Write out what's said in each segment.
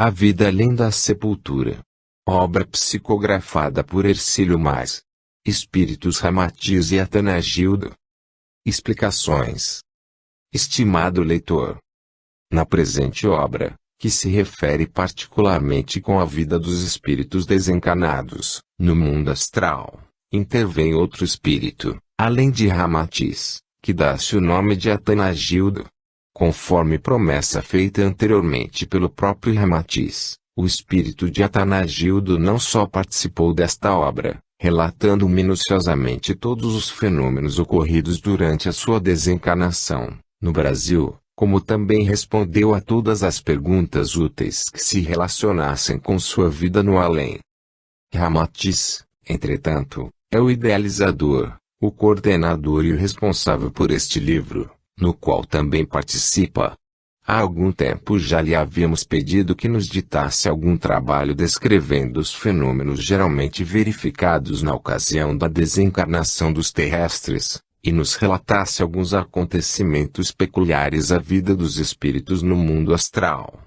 A vida além da sepultura. Obra psicografada por Hercílio Mais. Espíritos Ramatiz e Atanagildo. Explicações. Estimado leitor, na presente obra, que se refere particularmente com a vida dos espíritos desencarnados, no mundo astral, intervém outro espírito, além de Ramatiz, que dá-se o nome de Atanagildo. Conforme promessa feita anteriormente pelo próprio Ramatiz, o espírito de Atanagildo não só participou desta obra, relatando minuciosamente todos os fenômenos ocorridos durante a sua desencarnação, no Brasil, como também respondeu a todas as perguntas úteis que se relacionassem com sua vida no além. Ramatiz, entretanto, é o idealizador, o coordenador e o responsável por este livro, no qual também participa. Há algum tempo já lhe havíamos pedido que nos ditasse algum trabalho descrevendo os fenômenos geralmente verificados na ocasião da desencarnação dos terrestres, e nos relatasse alguns acontecimentos peculiares à vida dos espíritos no mundo astral.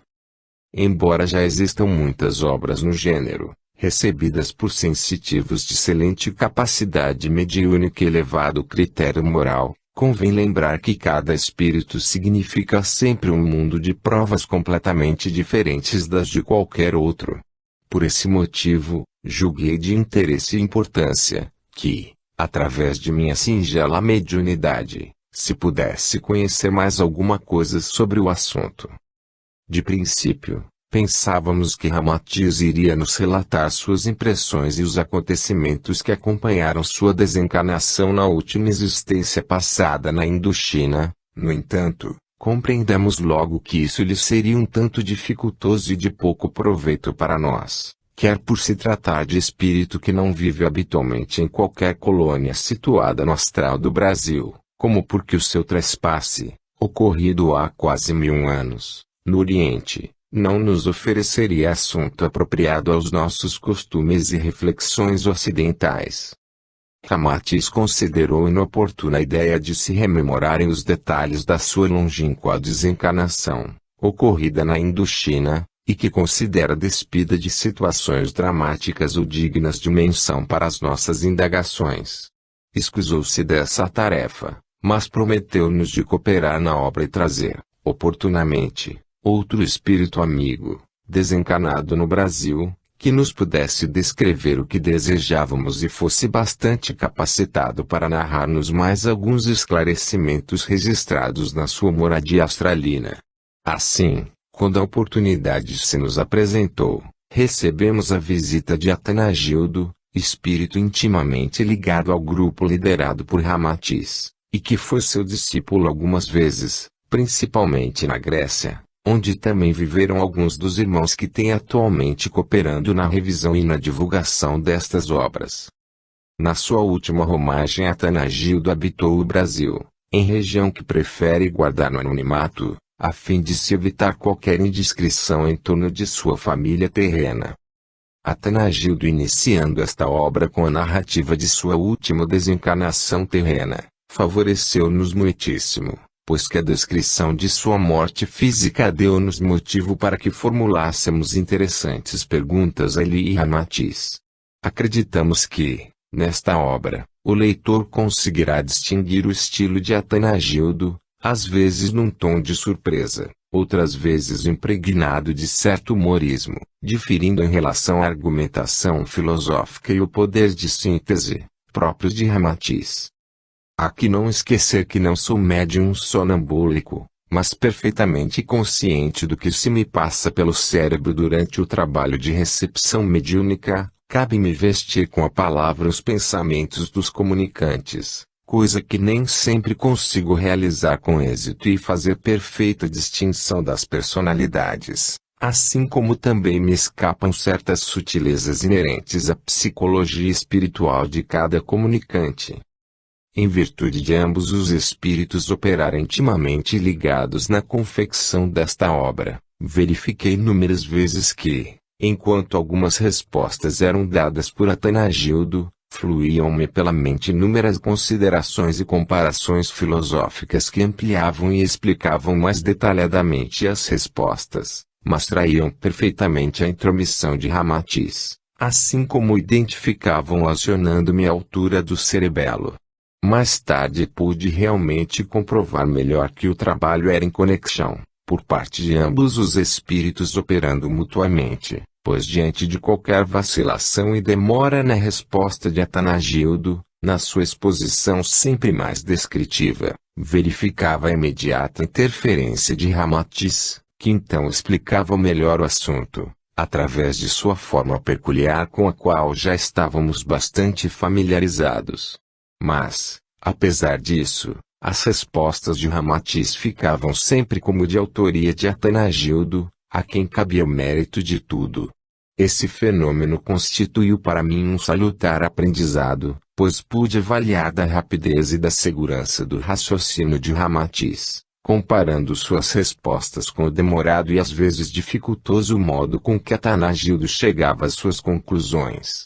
Embora já existam muitas obras no gênero, recebidas por sensitivos de excelente capacidade mediúnica e elevado critério moral, convém lembrar que cada espírito significa sempre um mundo de provas completamente diferentes das de qualquer outro. Por esse motivo, julguei de interesse e importância, que, através de minha singela mediunidade, se pudesse conhecer mais alguma coisa sobre o assunto. De princípio, pensávamos que Ramatiz iria nos relatar suas impressões e os acontecimentos que acompanharam sua desencarnação na última existência passada na Indochina. No entanto, compreendemos logo que isso lhe seria um tanto dificultoso e de pouco proveito para nós, quer por se tratar de espírito que não vive habitualmente em qualquer colônia situada no astral do Brasil, como porque o seu trespasse, ocorrido há quase 1000 anos, no Oriente, não nos ofereceria assunto apropriado aos nossos costumes e reflexões ocidentais. Ramatiz considerou inoportuna a ideia de se rememorarem os detalhes da sua longínqua desencarnação, ocorrida na Indochina, e que considera despida de situações dramáticas ou dignas de menção para as nossas indagações. Escusou-se dessa tarefa, mas prometeu-nos de cooperar na obra e trazer, oportunamente, outro espírito amigo, desencarnado no Brasil, que nos pudesse descrever o que desejávamos e fosse bastante capacitado para narrar-nos mais alguns esclarecimentos registrados na sua moradia australina. Assim, quando a oportunidade se nos apresentou, recebemos a visita de Atanagildo, espírito intimamente ligado ao grupo liderado por Ramatiz, e que foi seu discípulo algumas vezes, principalmente na Grécia, onde também viveram alguns dos irmãos que têm atualmente cooperando na revisão e na divulgação destas obras. Na sua última romagem Atanagildo habitou o Brasil, em região que prefere guardar no anonimato, a fim de se evitar qualquer indiscrição em torno de sua família terrena. Atanagildo, iniciando esta obra com a narrativa de sua última desencarnação terrena, favoreceu-nos muitíssimo, pois que a descrição de sua morte física deu-nos motivo para que formulássemos interessantes perguntas a ele e Ramatiz. Acreditamos que, nesta obra, o leitor conseguirá distinguir o estilo de Atanagildo, às vezes num tom de surpresa, outras vezes impregnado de certo humorismo, diferindo em relação à argumentação filosófica e o poder de síntese, próprios de Ramatiz. Há que não esquecer que não sou médium sonambúlico, mas perfeitamente consciente do que se me passa pelo cérebro durante o trabalho de recepção mediúnica. Cabe-me vestir com a palavra os pensamentos dos comunicantes, coisa que nem sempre consigo realizar com êxito, e fazer perfeita distinção das personalidades, assim como também me escapam certas sutilezas inerentes à psicologia espiritual de cada comunicante. Em virtude de ambos os espíritos operarem intimamente ligados na confecção desta obra, verifiquei inúmeras vezes que, enquanto algumas respostas eram dadas por Atanagildo, fluíam-me pela mente inúmeras considerações e comparações filosóficas que ampliavam e explicavam mais detalhadamente as respostas, mas traíam perfeitamente a intromissão de Ramatiz, assim como identificavam acionando-me à altura do cerebelo. Mais tarde pude realmente comprovar melhor que o trabalho era em conexão, por parte de ambos os espíritos operando mutuamente, pois diante de qualquer vacilação e demora na resposta de Atanagildo, na sua exposição sempre mais descritiva, verificava a imediata interferência de Ramatiz, que então explicava melhor o assunto, através de sua forma peculiar com a qual já estávamos bastante familiarizados. Mas, apesar disso, as respostas de Ramatiz ficavam sempre como de autoria de Atanagildo, a quem cabia o mérito de tudo. Esse fenômeno constituiu para mim um salutar aprendizado, pois pude avaliar da rapidez e da segurança do raciocínio de Ramatiz, comparando suas respostas com o demorado e às vezes dificultoso modo com que Atanagildo chegava às suas conclusões.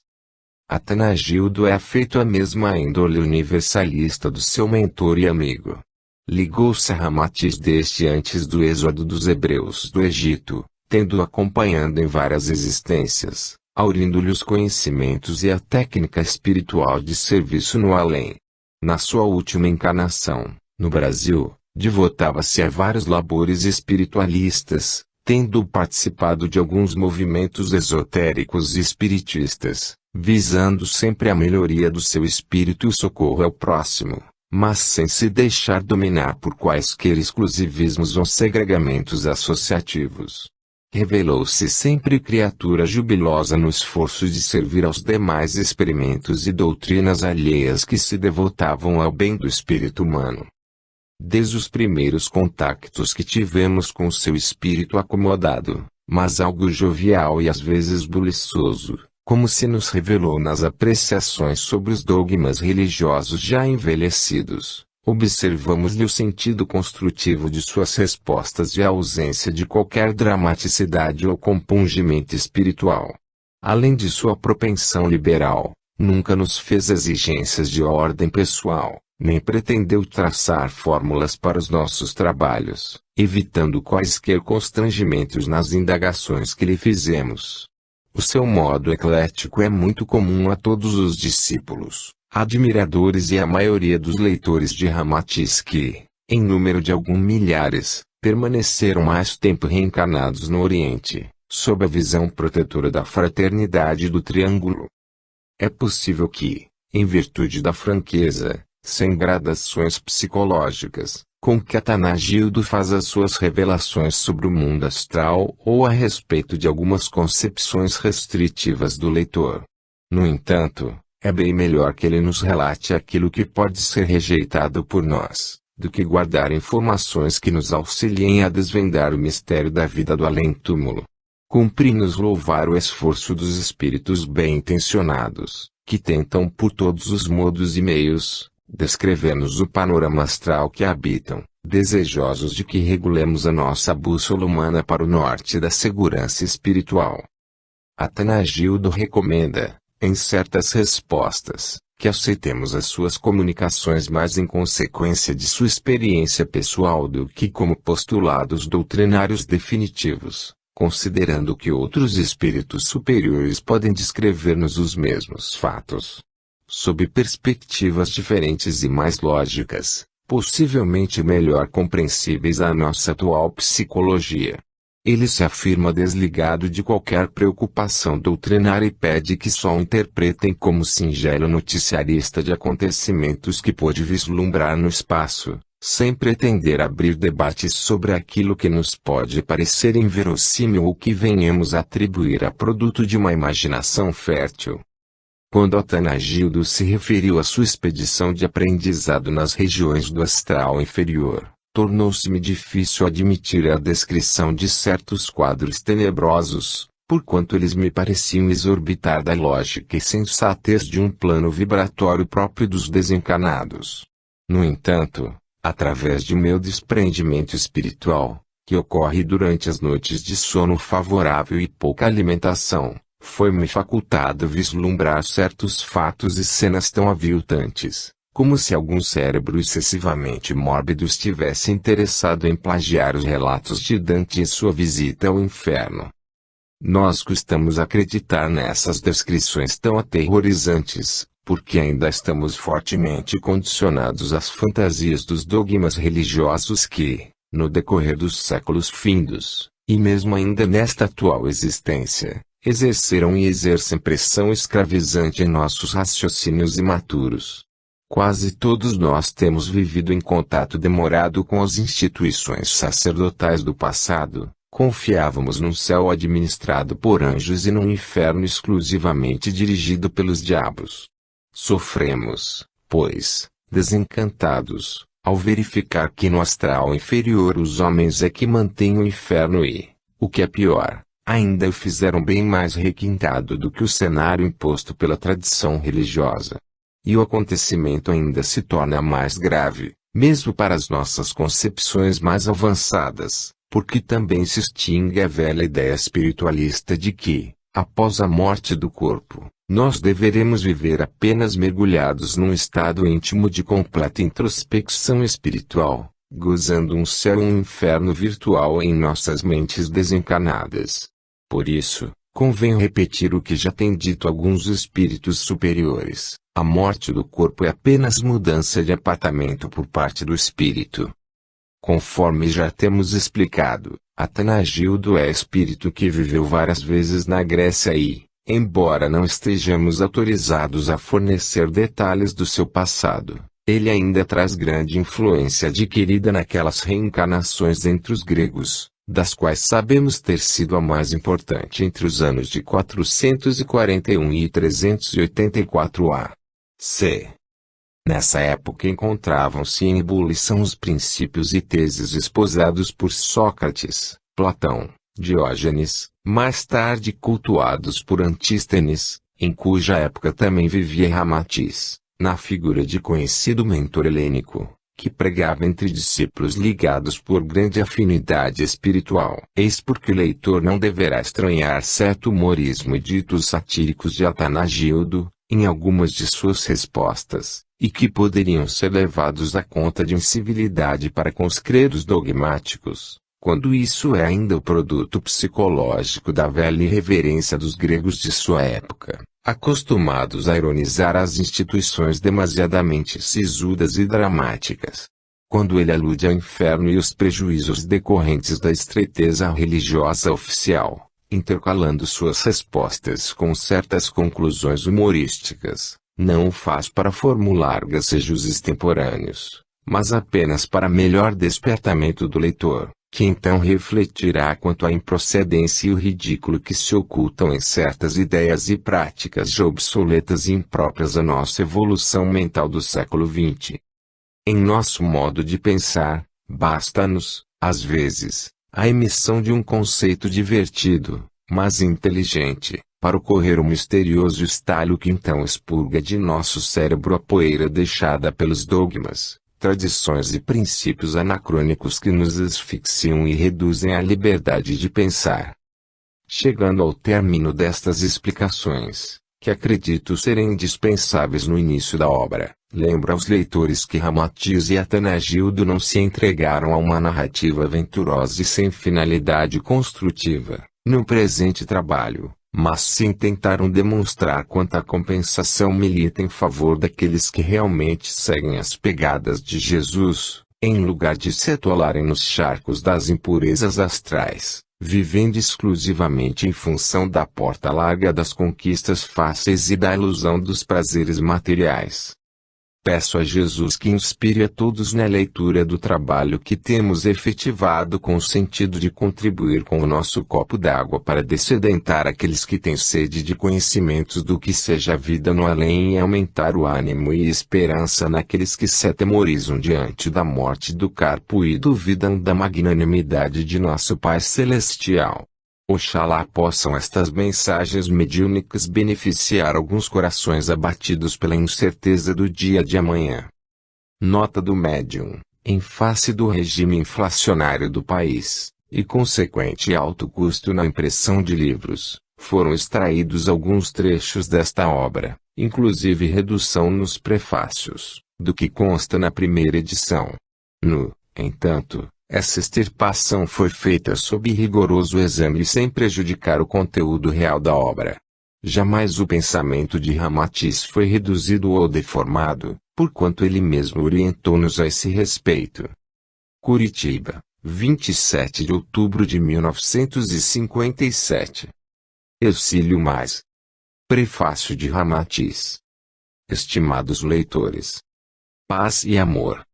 Atanagildo é afeito à mesma índole universalista do seu mentor e amigo. Ligou-se a Ramatiz desde antes do êxodo dos hebreus do Egito, tendo-o acompanhando em várias existências, aurindo-lhe os conhecimentos e a técnica espiritual de serviço no além. Na sua última encarnação, no Brasil, devotava-se a vários labores espiritualistas, tendo participado de alguns movimentos esotéricos e espiritistas, visando sempre a melhoria do seu espírito e o socorro ao próximo, mas sem se deixar dominar por quaisquer exclusivismos ou segregamentos associativos. Revelou-se sempre criatura jubilosa no esforço de servir aos demais experimentos e doutrinas alheias que se devotavam ao bem do espírito humano. Desde os primeiros contactos que tivemos com seu espírito acomodado, mas algo jovial e às vezes buliçoso, como se nos revelou nas apreciações sobre os dogmas religiosos já envelhecidos, observamos-lhe o sentido construtivo de suas respostas e a ausência de qualquer dramaticidade ou compungimento espiritual. Além de sua propensão liberal, nunca nos fez exigências de ordem pessoal, nem pretendeu traçar fórmulas para os nossos trabalhos, evitando quaisquer constrangimentos nas indagações que lhe fizemos. O seu modo eclético é muito comum a todos os discípulos, admiradores e a maioria dos leitores de Ramatiz que, em número de alguns milhares, permaneceram mais tempo reencarnados no Oriente, sob a visão protetora da fraternidade do Triângulo. É possível que, em virtude da franqueza, sem gradações psicológicas, com que Atanagildo faz as suas revelações sobre o mundo astral ou a respeito de algumas concepções restritivas do leitor. No entanto, é bem melhor que ele nos relate aquilo que pode ser rejeitado por nós, do que guardar informações que nos auxiliem a desvendar o mistério da vida do além-túmulo. Cumpre-nos louvar o esforço dos espíritos bem-intencionados, que tentam por todos os modos e meios, descrever-nos o panorama astral que habitam, desejosos de que regulemos a nossa bússola humana para o norte da segurança espiritual. Atanagildo recomenda, em certas respostas, que aceitemos as suas comunicações mais em consequência de sua experiência pessoal do que como postulados doutrinários definitivos, considerando que outros espíritos superiores podem descrever-nos os mesmos fatos, sob perspectivas diferentes e mais lógicas, possivelmente melhor compreensíveis à nossa atual psicologia. Ele se afirma desligado de qualquer preocupação doutrinária e pede que só o interpretem como singelo noticiarista de acontecimentos que pôde vislumbrar no espaço, sem pretender abrir debates sobre aquilo que nos pode parecer inverossímil ou que venhamos a atribuir a produto de uma imaginação fértil. Quando Atanagildo se referiu à sua expedição de aprendizado nas regiões do astral inferior, tornou-se-me difícil admitir a descrição de certos quadros tenebrosos, porquanto eles me pareciam exorbitar da lógica e sensatez de um plano vibratório próprio dos desencarnados. No entanto, através de meu desprendimento espiritual, que ocorre durante as noites de sono favorável e pouca alimentação, foi-me facultado vislumbrar certos fatos e cenas tão aviltantes, como se algum cérebro excessivamente mórbido estivesse interessado em plagiar os relatos de Dante e sua visita ao inferno. Nós costumamos acreditar nessas descrições tão aterrorizantes, porque ainda estamos fortemente condicionados às fantasias dos dogmas religiosos que, no decorrer dos séculos findos, e mesmo ainda nesta atual existência, exerceram e exercem pressão escravizante em nossos raciocínios imaturos. Quase todos nós temos vivido em contato demorado com as instituições sacerdotais do passado, confiávamos num céu administrado por anjos e num inferno exclusivamente dirigido pelos diabos. Sofremos, pois, desencantados, ao verificar que no astral inferior os homens é que mantêm o inferno e, o que é pior, ainda o fizeram bem mais requintado do que o cenário imposto pela tradição religiosa. E o acontecimento ainda se torna mais grave, mesmo para as nossas concepções mais avançadas, porque também se extingue a velha ideia espiritualista de que, após a morte do corpo, nós deveremos viver apenas mergulhados num estado íntimo de completa introspecção espiritual, gozando um céu e um inferno virtual em nossas mentes desencarnadas. Por isso, convém repetir o que já tem dito alguns espíritos superiores: a morte do corpo é apenas mudança de apartamento por parte do espírito. Conforme já temos explicado, Atanagildo é espírito que viveu várias vezes na Grécia e, embora não estejamos autorizados a fornecer detalhes do seu passado, ele ainda traz grande influência adquirida naquelas reencarnações entre os gregos, das quais sabemos ter sido a mais importante entre os anos de 441 e 384 a.C. Nessa época encontravam-se em ebulição os princípios e teses esposados por Sócrates, Platão, Diógenes, mais tarde cultuados por Antístenes, em cuja época também vivia Ramatis, na figura de conhecido mentor helênico, que pregava entre discípulos ligados por grande afinidade espiritual. Eis porque o leitor não deverá estranhar certo humorismo e ditos satíricos de Atanagildo, em algumas de suas respostas, e que poderiam ser levados à conta de incivilidade para com os credos dogmáticos, quando isso é ainda o produto psicológico da velha irreverência dos gregos de sua época, acostumados a ironizar as instituições demasiadamente sisudas e dramáticas. Quando ele alude ao inferno e os prejuízos decorrentes da estreiteza religiosa oficial, intercalando suas respostas com certas conclusões humorísticas, não o faz para formular gracejos extemporâneos, mas apenas para melhor despertamento do leitor, que então refletirá quanto à improcedência e o ridículo que se ocultam em certas ideias e práticas já obsoletas e impróprias à nossa evolução mental do século XX. Em nosso modo de pensar, basta-nos, às vezes, a emissão de um conceito divertido, mas inteligente, para ocorrer o misterioso estalo que então expurga de nosso cérebro a poeira deixada pelos dogmas, tradições e princípios anacrônicos que nos asfixiam e reduzem a liberdade de pensar. Chegando ao término destas explicações, que acredito serem indispensáveis no início da obra, lembro aos leitores que Ramatiz e Atanagildo não se entregaram a uma narrativa aventurosa e sem finalidade construtiva, no presente trabalho, mas sim tentaram demonstrar quanta a compensação milita em favor daqueles que realmente seguem as pegadas de Jesus, em lugar de se atolarem nos charcos das impurezas astrais, vivendo exclusivamente em função da porta larga das conquistas fáceis e da ilusão dos prazeres materiais. Peço a Jesus que inspire a todos na leitura do trabalho que temos efetivado com o sentido de contribuir com o nosso copo d'água para dessedentar aqueles que têm sede de conhecimentos do que seja a vida no além e aumentar o ânimo e esperança naqueles que se atemorizam diante da morte do corpo e duvidam da magnanimidade de nosso Pai Celestial. Oxalá possam estas mensagens mediúnicas beneficiar alguns corações abatidos pela incerteza do dia de amanhã. Nota do médium: em face do regime inflacionário do país, e consequente alto custo na impressão de livros, foram extraídos alguns trechos desta obra, inclusive redução nos prefácios, do que consta na primeira edição. No entanto, essa extirpação foi feita sob rigoroso exame e sem prejudicar o conteúdo real da obra. Jamais o pensamento de Ramatiz foi reduzido ou deformado, porquanto ele mesmo orientou-nos a esse respeito. Curitiba, 27 de outubro de 1957. Hercílio Mais. Prefácio de Ramatiz. Estimados leitores. Paz e amor.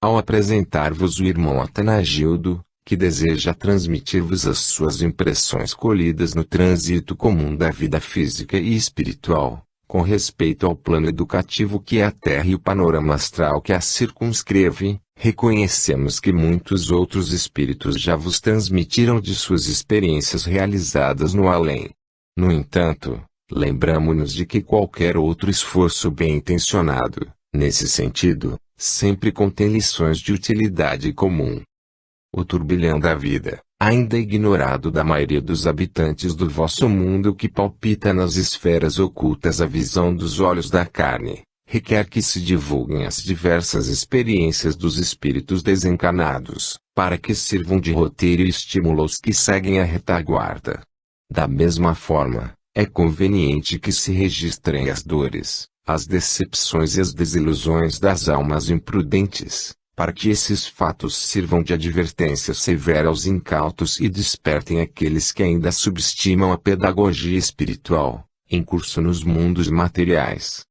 Ao apresentar-vos o irmão Atanagildo, que deseja transmitir-vos as suas impressões colhidas no trânsito comum da vida física e espiritual, com respeito ao plano educativo que é a Terra e o panorama astral que a circunscreve, reconhecemos que muitos outros espíritos já vos transmitiram de suas experiências realizadas no além. No entanto, lembramo-nos de que qualquer outro esforço bem intencionado, nesse sentido, sempre contém lições de utilidade comum. O turbilhão da vida, ainda ignorado da maioria dos habitantes do vosso mundo que palpita nas esferas ocultas à visão dos olhos da carne, requer que se divulguem as diversas experiências dos espíritos desencarnados, para que sirvam de roteiro e estímulo aos que seguem a retaguarda. Da mesma forma, é conveniente que se registrem as dores, as decepções e as desilusões das almas imprudentes, para que esses fatos sirvam de advertência severa aos incautos e despertem aqueles que ainda subestimam a pedagogia espiritual, em curso nos mundos materiais.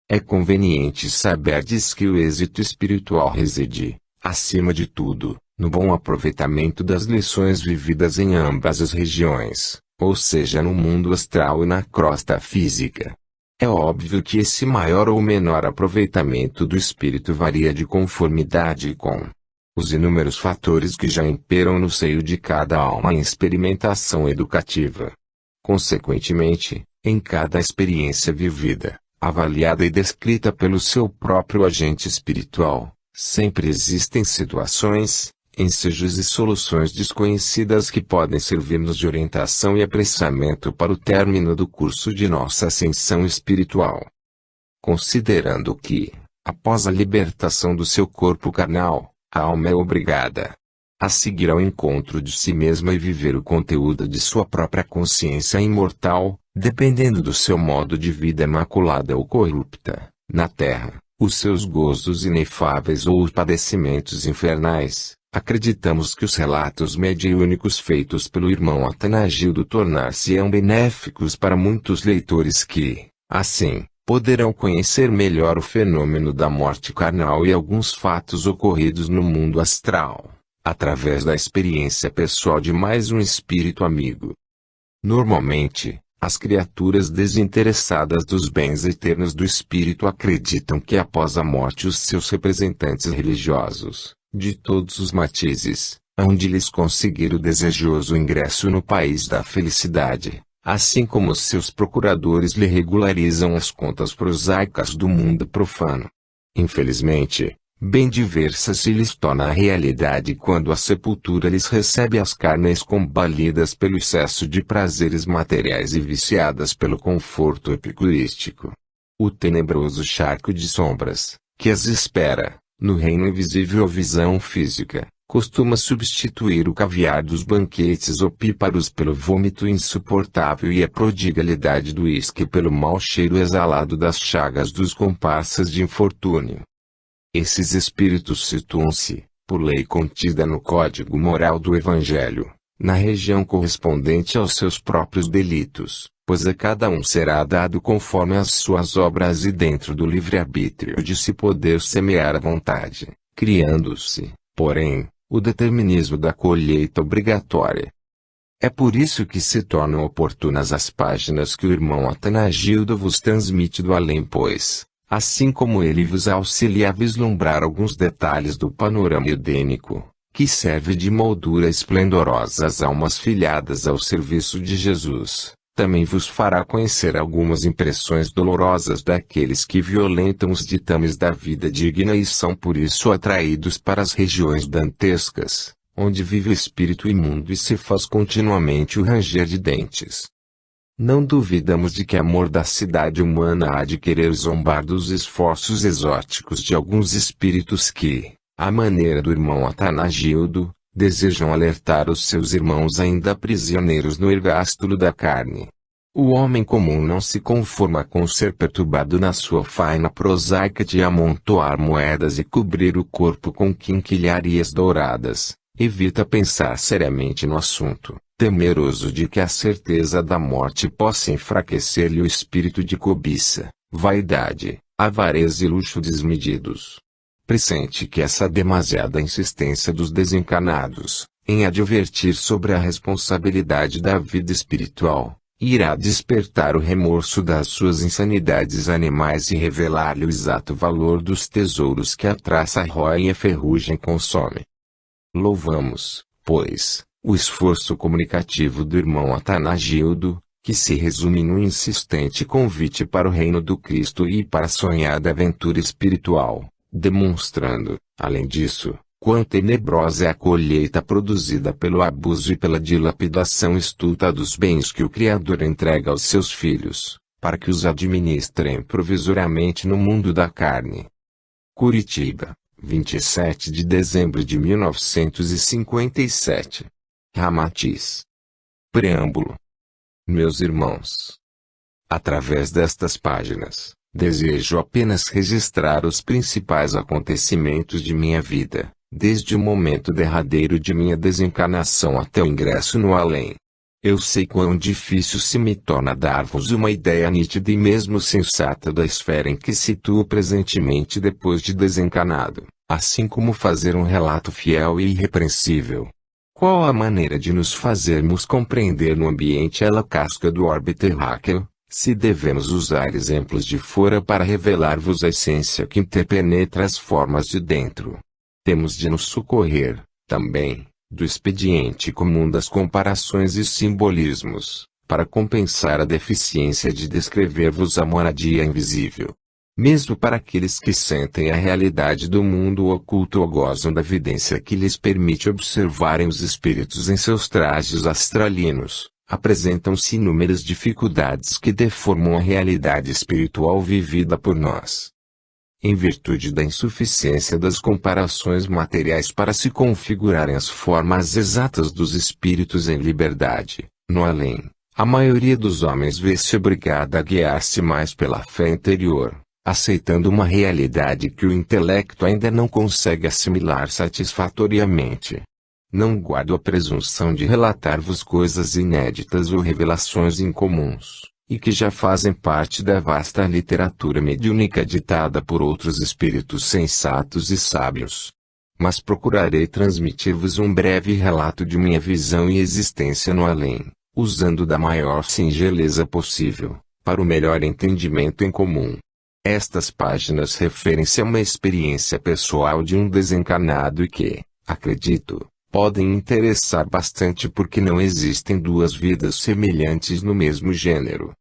É conveniente saberdes que o êxito espiritual reside, acima de tudo, no bom aproveitamento das lições vividas em ambas as regiões, ou seja no mundo astral e na crosta física. É óbvio que esse maior ou menor aproveitamento do espírito varia de conformidade com os inúmeros fatores que já imperam no seio de cada alma em experimentação educativa. Consequentemente, em cada experiência vivida, avaliada e descrita pelo seu próprio agente espiritual, sempre existem situações, ensejos e soluções desconhecidas que podem servir-nos de orientação e apressamento para o término do curso de nossa ascensão espiritual. Considerando que, após a libertação do seu corpo carnal, a alma é obrigada a seguir ao encontro de si mesma e viver o conteúdo de sua própria consciência imortal, dependendo do seu modo de vida imaculada ou corrupta, na terra, os seus gozos inefáveis ou os padecimentos infernais. Acreditamos que os relatos mediúnicos feitos pelo irmão Atanagildo tornar-se-ão benéficos para muitos leitores que, assim, poderão conhecer melhor o fenômeno da morte carnal e alguns fatos ocorridos no mundo astral, através da experiência pessoal de mais um espírito amigo. Normalmente, as criaturas desinteressadas dos bens eternos do espírito acreditam que após a morte os seus representantes religiosos, de todos os matizes, hão de lhes conseguir o desejoso ingresso no país da felicidade, assim como os seus procuradores lhe regularizam as contas prosaicas do mundo profano. Infelizmente, bem diversa se lhes torna a realidade quando a sepultura lhes recebe as carnes combalidas pelo excesso de prazeres materiais e viciadas pelo conforto epicurístico. O tenebroso charco de sombras, que as espera, no reino invisível ou visão física, costuma substituir o caviar dos banquetes opíparos pelo vômito insuportável e a prodigalidade do uísque pelo mau cheiro exalado das chagas dos comparsas de infortúnio. Esses espíritos situam-se, por lei contida no Código Moral do Evangelho, na região correspondente aos seus próprios delitos, pois a cada um será dado conforme as suas obras e dentro do livre-arbítrio de se poder semear à vontade, criando-se, porém, o determinismo da colheita obrigatória. É por isso que se tornam oportunas as páginas que o irmão Atanagildo vos transmite do além, pois, assim como ele vos auxilia a vislumbrar alguns detalhes do panorama edênico, que serve de moldura esplendorosa às almas filiadas ao serviço de Jesus, também vos fará conhecer algumas impressões dolorosas daqueles que violentam os ditames da vida digna e são por isso atraídos para as regiões dantescas, onde vive o espírito imundo e se faz continuamente o ranger de dentes. Não duvidamos de que a mordacidade humana há de querer zombar dos esforços exóticos de alguns espíritos que, à maneira do irmão Atanagildo, desejam alertar os seus irmãos ainda prisioneiros no ergástulo da carne. O homem comum não se conforma com ser perturbado na sua faina prosaica de amontoar moedas e cobrir o corpo com quinquilharias douradas. Evita pensar seriamente no assunto, temeroso de que a certeza da morte possa enfraquecer-lhe o espírito de cobiça, vaidade, avareza e luxo desmedidos. Pressente que essa demasiada insistência dos desencarnados, em advertir sobre a responsabilidade da vida espiritual, irá despertar o remorso das suas insanidades animais e revelar-lhe o exato valor dos tesouros que a traça rói e a ferrugem consome. Louvamos, pois, o esforço comunicativo do irmão Atanagildo, que se resume num insistente convite para o reino do Cristo e para a sonhada aventura espiritual, demonstrando, além disso, quão tenebrosa é a colheita produzida pelo abuso e pela dilapidação estulta dos bens que o Criador entrega aos seus filhos, para que os administrem provisoriamente no mundo da carne. Curitiba, 27 de dezembro de 1957. Ramatiz. Preâmbulo. Meus irmãos, através destas páginas, desejo apenas registrar os principais acontecimentos de minha vida, desde o momento derradeiro de minha desencarnação até o ingresso no além. Eu sei quão difícil se me torna dar-vos uma ideia nítida e mesmo sensata da esfera em que situo presentemente depois de desencarnado, assim como fazer um relato fiel e irrepreensível. Qual a maneira de nos fazermos compreender no ambiente ela casca do orbe terráqueo, se devemos usar exemplos de fora para revelar-vos a essência que interpenetra as formas de dentro? Temos de nos socorrer, também, do expediente comum das comparações e simbolismos, para compensar a deficiência de descrever-vos a moradia invisível. Mesmo para aqueles que sentem a realidade do mundo oculto ou gozam da vidência que lhes permite observarem os espíritos em seus trajes astralinos, apresentam-se inúmeras dificuldades que deformam a realidade espiritual vivida por nós. Em virtude da insuficiência das comparações materiais para se configurarem as formas exatas dos espíritos em liberdade, no além, a maioria dos homens vê-se obrigada a guiar-se mais pela fé interior, aceitando uma realidade que o intelecto ainda não consegue assimilar satisfatoriamente. Não guardo a presunção de relatar-vos coisas inéditas ou revelações incomuns, e que já fazem parte da vasta literatura mediúnica ditada por outros espíritos sensatos e sábios. Mas procurarei transmitir-vos um breve relato de minha visão e existência no além, usando da maior singeleza possível, para o melhor entendimento em comum. Estas páginas referem-se a uma experiência pessoal de um desencarnado e que, acredito, podem interessar bastante porque não existem duas vidas semelhantes no mesmo gênero.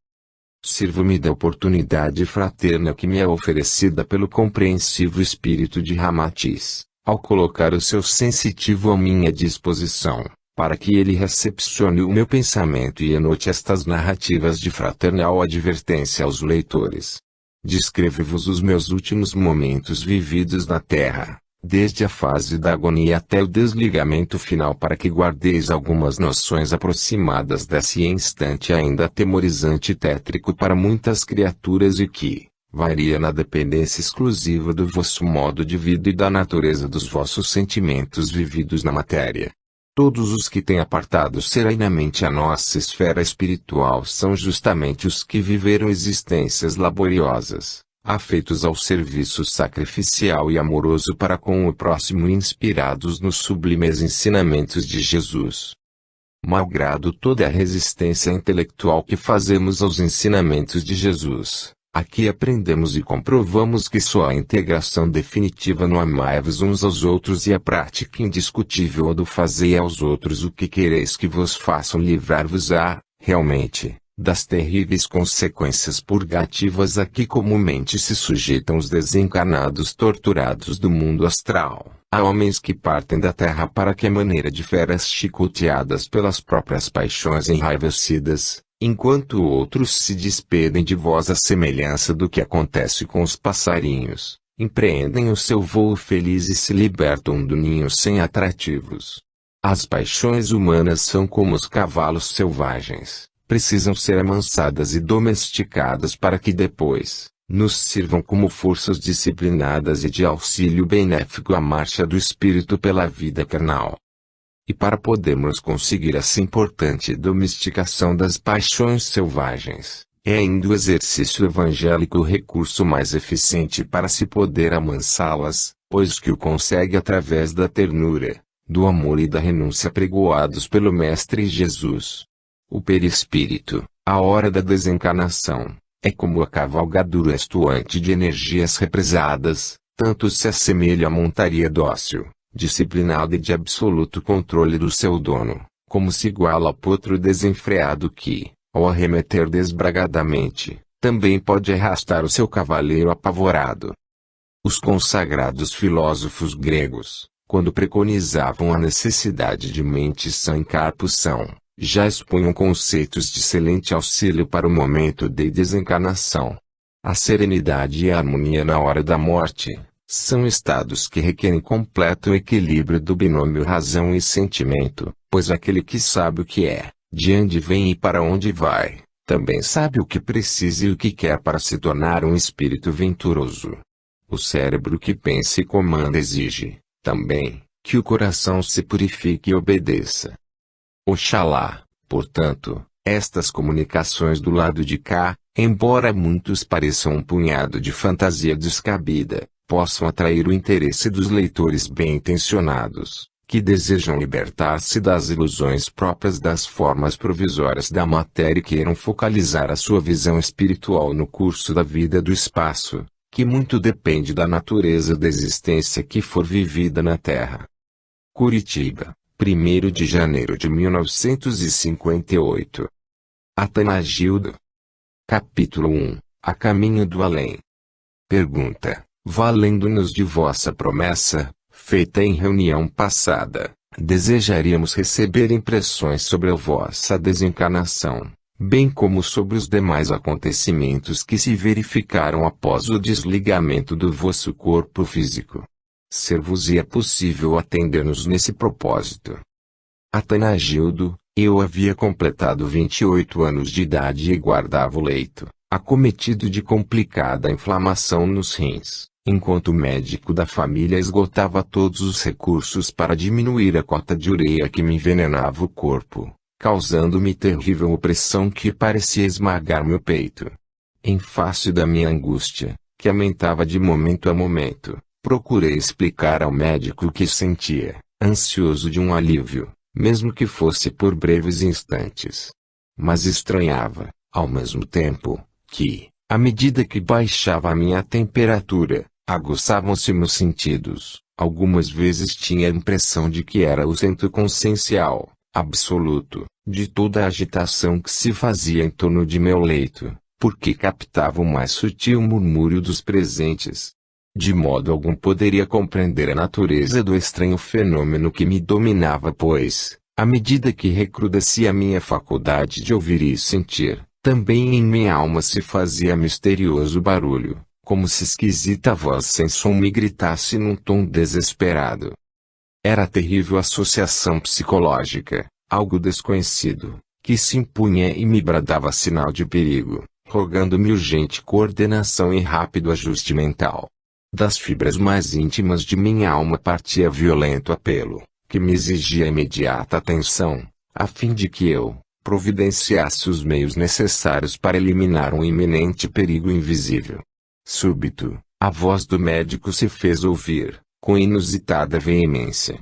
Sirvo-me da oportunidade fraterna que me é oferecida pelo compreensivo espírito de Ramatiz, ao colocar o seu sensitivo à minha disposição, para que ele recepcione o meu pensamento e anote estas narrativas de fraternal advertência aos leitores. Descrevo-vos os meus últimos momentos vividos na Terra, desde a fase da agonia até o desligamento final, para que guardeis algumas noções aproximadas desse instante ainda atemorizante e tétrico para muitas criaturas e que varia na dependência exclusiva do vosso modo de vida e da natureza dos vossos sentimentos vividos na matéria. Todos os que têm apartado serenamente a nossa esfera espiritual são justamente os que viveram existências laboriosas, afeitos ao serviço sacrificial e amoroso para com o próximo e inspirados nos sublimes ensinamentos de Jesus. Malgrado toda a resistência intelectual que fazemos aos ensinamentos de Jesus, aqui aprendemos e comprovamos que só a integração definitiva no amai-vos uns aos outros e a prática indiscutível do fazei aos outros o que quereis que vos façam livrar-vos-á, realmente, das terríveis consequências purgativas a que comumente se sujeitam os desencarnados torturados do mundo astral. Há homens que partem da terra para que, à maneira de feras chicoteadas pelas próprias paixões enraivecidas, enquanto outros se despedem de vós à semelhança do que acontece com os passarinhos, empreendem o seu voo feliz e se libertam do ninho sem atrativos. As paixões humanas são como os cavalos selvagens, precisam ser amansadas e domesticadas para que depois nos sirvam como forças disciplinadas e de auxílio benéfico à marcha do espírito pela vida carnal. E para podermos conseguir essa importante domesticação das paixões selvagens, é ainda o exercício evangélico o recurso mais eficiente para se poder amansá-las, pois que o consegue através da ternura, do amor e da renúncia pregoados pelo Mestre Jesus. O perispírito, a hora da desencarnação, é como a cavalgadura estuante de energias represadas, tanto se assemelha à montaria dócil, disciplinada e de absoluto controle do seu dono, como se iguala ao potro desenfreado que, ao arremeter desbragadamente, também pode arrastar o seu cavaleiro apavorado. Os consagrados filósofos gregos, quando preconizavam a necessidade de mente sã em carpução, já expunham conceitos de excelente auxílio para o momento de desencarnação. A serenidade e a harmonia na hora da morte são estados que requerem completo equilíbrio do binômio razão e sentimento, pois aquele que sabe o que é, de onde vem e para onde vai, também sabe o que precisa e o que quer para se tornar um espírito venturoso. O cérebro que pensa e comanda exige, também, que o coração se purifique e obedeça. Oxalá, portanto, estas comunicações do lado de cá, embora muitos pareçam um punhado de fantasia descabida, possam atrair o interesse dos leitores bem-intencionados, que desejam libertar-se das ilusões próprias das formas provisórias da matéria e queiram focalizar a sua visão espiritual no curso da vida do espaço, que muito depende da natureza da existência que for vivida na Terra. Curitiba, 1º de janeiro de 1958. Atanagildo. Capítulo 1. A caminho do além. Pergunta: valendo-nos de vossa promessa, feita em reunião passada, desejaríamos receber impressões sobre a vossa desencarnação, bem como sobre os demais acontecimentos que se verificaram após o desligamento do vosso corpo físico. Ser-vos-ia possível atender-nos nesse propósito. Atanagildo: eu havia completado 28 anos de idade e guardava o leito, acometido de complicada inflamação nos rins, enquanto o médico da família esgotava todos os recursos para diminuir a cota de ureia que me envenenava o corpo, causando-me terrível opressão que parecia esmagar meu peito. Em face da minha angústia, que aumentava de momento a momento, procurei explicar ao médico o que sentia, ansioso de um alívio, mesmo que fosse por breves instantes. Mas estranhava, ao mesmo tempo, que, à medida que baixava a minha temperatura, aguçavam-se meus sentidos. Algumas vezes tinha a impressão de que era o centro consciencial, absoluto, de toda a agitação que se fazia em torno de meu leito, porque captava o mais sutil murmúrio dos presentes. De modo algum poderia compreender a natureza do estranho fenômeno que me dominava, pois, à medida que recrudescia a minha faculdade de ouvir e sentir, também em minha alma se fazia misterioso barulho, como se esquisita voz sem som me gritasse num tom desesperado. Era terrível associação psicológica, algo desconhecido, que se impunha e me bradava sinal de perigo, rogando-me urgente coordenação e rápido ajuste mental. Das fibras mais íntimas de minha alma partia violento apelo, que me exigia imediata atenção, a fim de que eu providenciasse os meios necessários para eliminar um iminente perigo invisível. Súbito, a voz do médico se fez ouvir, com inusitada veemência.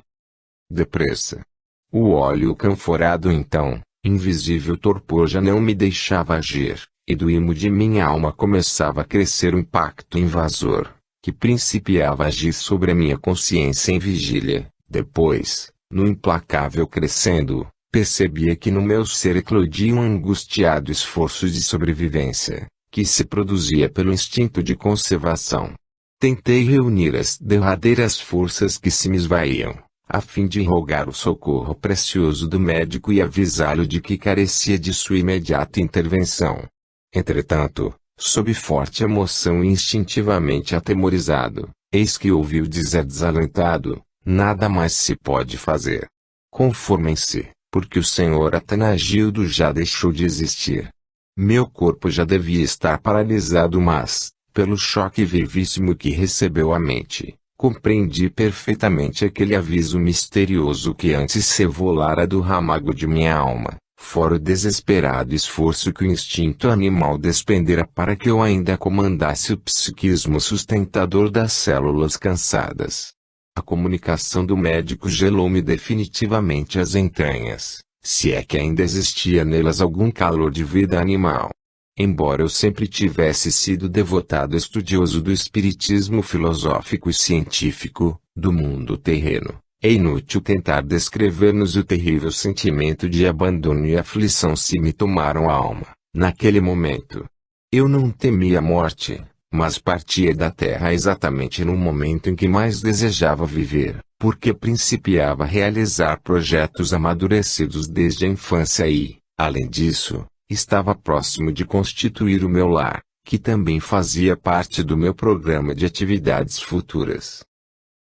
Depressa. O óleo canforado então, invisível torpor já não me deixava agir, e do imo de minha alma começava a crescer o impacto invasor, que principiava a agir sobre a minha consciência em vigília. Depois, no implacável crescendo, percebia que no meu ser eclodia um angustiado esforço de sobrevivência, que se produzia pelo instinto de conservação. Tentei reunir as derradeiras forças que se me esvaíam, a fim de rogar o socorro precioso do médico e avisá-lo de que carecia de sua imediata intervenção. Entretanto, sob forte emoção e instintivamente atemorizado, eis que ouviu dizer desalentado: nada mais se pode fazer. Conformem-se, porque o senhor Atanagildo já deixou de existir. Meu corpo já devia estar paralisado, mas, pelo choque vivíssimo que recebeu a mente, compreendi perfeitamente aquele aviso misterioso que antes se volara do ramago de minha alma, fora o desesperado esforço que o instinto animal despendera para que eu ainda comandasse o psiquismo sustentador das células cansadas. A comunicação do médico gelou-me definitivamente as entranhas, se é que ainda existia nelas algum calor de vida animal. Embora eu sempre tivesse sido devotado estudioso do espiritismo filosófico e científico, do mundo terreno, é inútil tentar descrever-nos o terrível sentimento de abandono e aflição se me tomaram a alma, naquele momento. Eu não temia a morte, mas partia da terra exatamente no momento em que mais desejava viver, porque principiava a realizar projetos amadurecidos desde a infância e, além disso, estava próximo de constituir o meu lar, que também fazia parte do meu programa de atividades futuras.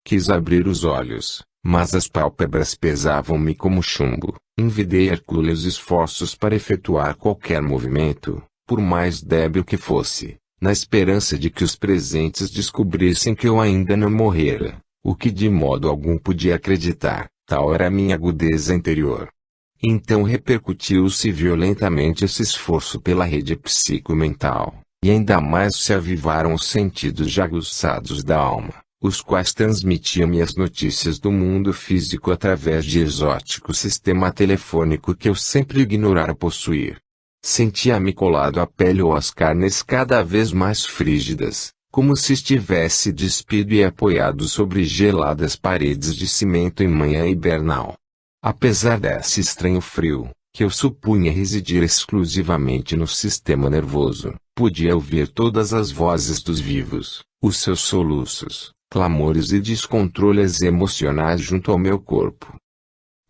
Quis abrir os olhos, mas as pálpebras pesavam-me como chumbo. Envidei hercúleos esforços para efetuar qualquer movimento, por mais débil que fosse, na esperança de que os presentes descobrissem que eu ainda não morrera, o que de modo algum podia acreditar, tal era a minha agudeza interior. Então repercutiu-se violentamente esse esforço pela rede psicomental, e ainda mais se avivaram os sentidos já aguçados da alma, os quais transmitiam-me as notícias do mundo físico através de exótico sistema telefônico que eu sempre ignorara possuir. Sentia-me colado à pele ou às carnes cada vez mais frígidas, como se estivesse despido e apoiado sobre geladas paredes de cimento em manhã hibernal. Apesar desse estranho frio, que eu supunha residir exclusivamente no sistema nervoso, podia ouvir todas as vozes dos vivos, os seus soluços, clamores e descontroles emocionais junto ao meu corpo.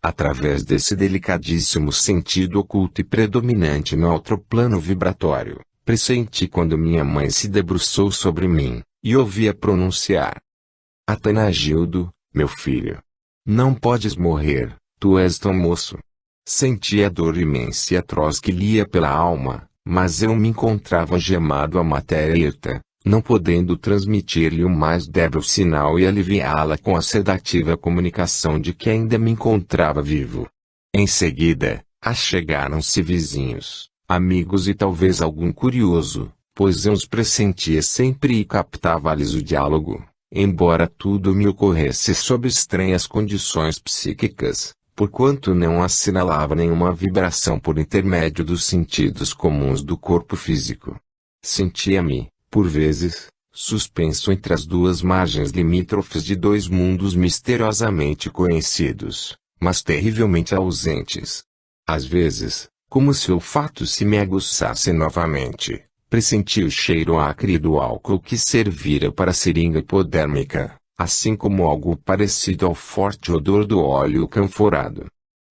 Através desse delicadíssimo sentido oculto e predominante no outro plano vibratório, pressenti quando minha mãe se debruçou sobre mim, e ouvia pronunciar: Atanagildo, meu filho. Não podes morrer. Tu és tão moço. Senti a dor imensa e atroz que lhe ia pela alma, mas eu me encontrava gemado à matéria hirta, não podendo transmitir-lhe o mais débil sinal e aliviá-la com a sedativa comunicação de que ainda me encontrava vivo. Em seguida, achegaram-se vizinhos, amigos e talvez algum curioso, pois eu os pressentia sempre e captava-lhes o diálogo, embora tudo me ocorresse sob estranhas condições psíquicas, porquanto não assinalava nenhuma vibração por intermédio dos sentidos comuns do corpo físico. Sentia-me, por vezes, suspenso entre as duas margens limítrofes de dois mundos misteriosamente conhecidos, mas terrivelmente ausentes. Às vezes, como se o olfato se me aguçasse novamente, pressenti o cheiro acre do álcool que servira para a seringa hipodérmica, assim como algo parecido ao forte odor do óleo canforado.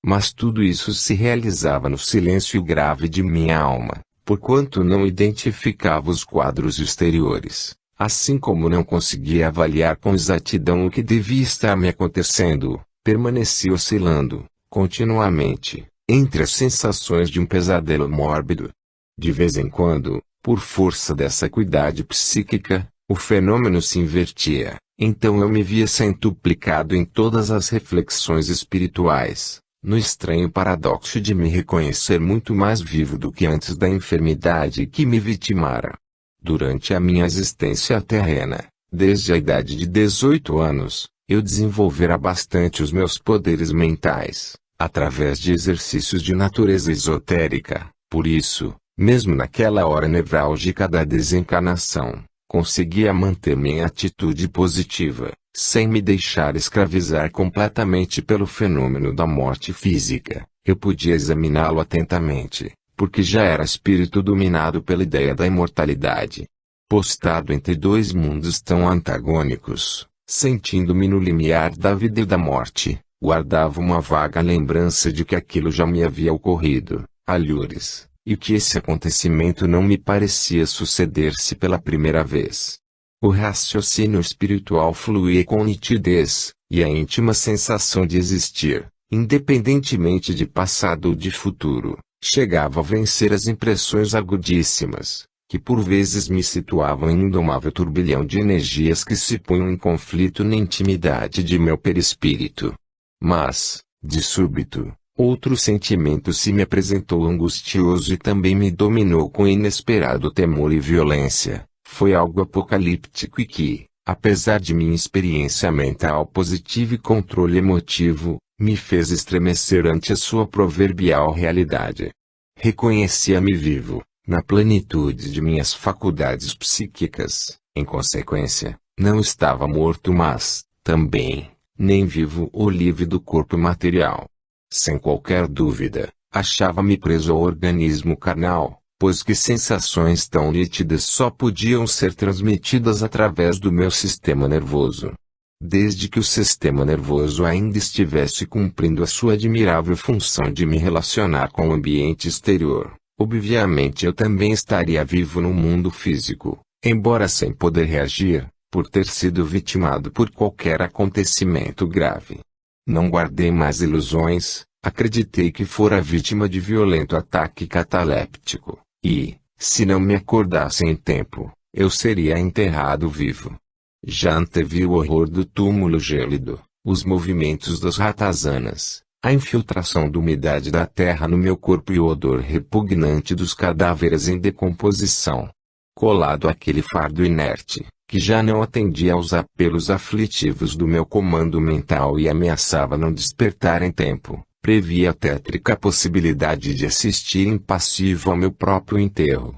Mas tudo isso se realizava no silêncio grave de minha alma, porquanto não identificava os quadros exteriores, assim como não conseguia avaliar com exatidão o que devia estar me acontecendo, permaneci oscilando, continuamente, entre as sensações de um pesadelo mórbido. De vez em quando, por força dessa acuidade psíquica, o fenômeno se invertia. Então eu me via centuplicado em todas as reflexões espirituais, no estranho paradoxo de me reconhecer muito mais vivo do que antes da enfermidade que me vitimara. Durante a minha existência terrena, desde a idade de 18 anos, eu desenvolvera bastante os meus poderes mentais, através de exercícios de natureza esotérica. Por isso, mesmo naquela hora nevrálgica da desencarnação, conseguia manter-me em atitude positiva, sem me deixar escravizar completamente pelo fenômeno da morte física. Eu podia examiná-lo atentamente, porque já era espírito dominado pela ideia da imortalidade. Postado entre dois mundos tão antagônicos, sentindo-me no limiar da vida e da morte, Guardava uma vaga lembrança de que aquilo já me havia ocorrido, algures, e que esse acontecimento não me parecia suceder-se pela primeira vez. O raciocínio espiritual fluía com nitidez, e a íntima sensação de existir, independentemente de passado ou de futuro, chegava a vencer as impressões agudíssimas, que por vezes me situavam em indomável turbilhão de energias que se punham em conflito na intimidade de meu perispírito. Mas, de súbito, outro sentimento se me apresentou angustioso e também me dominou com inesperado temor e violência. Foi algo apocalíptico e que, apesar de minha experiência mental positiva e controle emotivo, me fez estremecer ante a sua proverbial realidade. Reconhecia-me vivo, na plenitude de minhas faculdades psíquicas, em consequência, não estava morto mas, também, nem vivo ou livre do corpo material. Sem qualquer dúvida, achava-me preso ao organismo carnal, pois que sensações tão nítidas só podiam ser transmitidas através do meu sistema nervoso. Desde que o sistema nervoso ainda estivesse cumprindo a sua admirável função de me relacionar com o ambiente exterior, obviamente eu também estaria vivo no mundo físico, embora sem poder reagir, por ter sido vitimado por qualquer acontecimento grave. Não guardei mais ilusões, acreditei que fora vítima de violento ataque cataléptico. E, se não me acordasse em tempo, eu seria enterrado vivo. Já antevi o horror do túmulo gélido, os movimentos das ratazanas, a infiltração da umidade da terra no meu corpo e o odor repugnante dos cadáveres em decomposição. Colado àquele fardo inerte, que já não atendia aos apelos aflitivos do meu comando mental e ameaçava não despertar em tempo. Previa a tétrica possibilidade de assistir impassivo ao meu próprio enterro.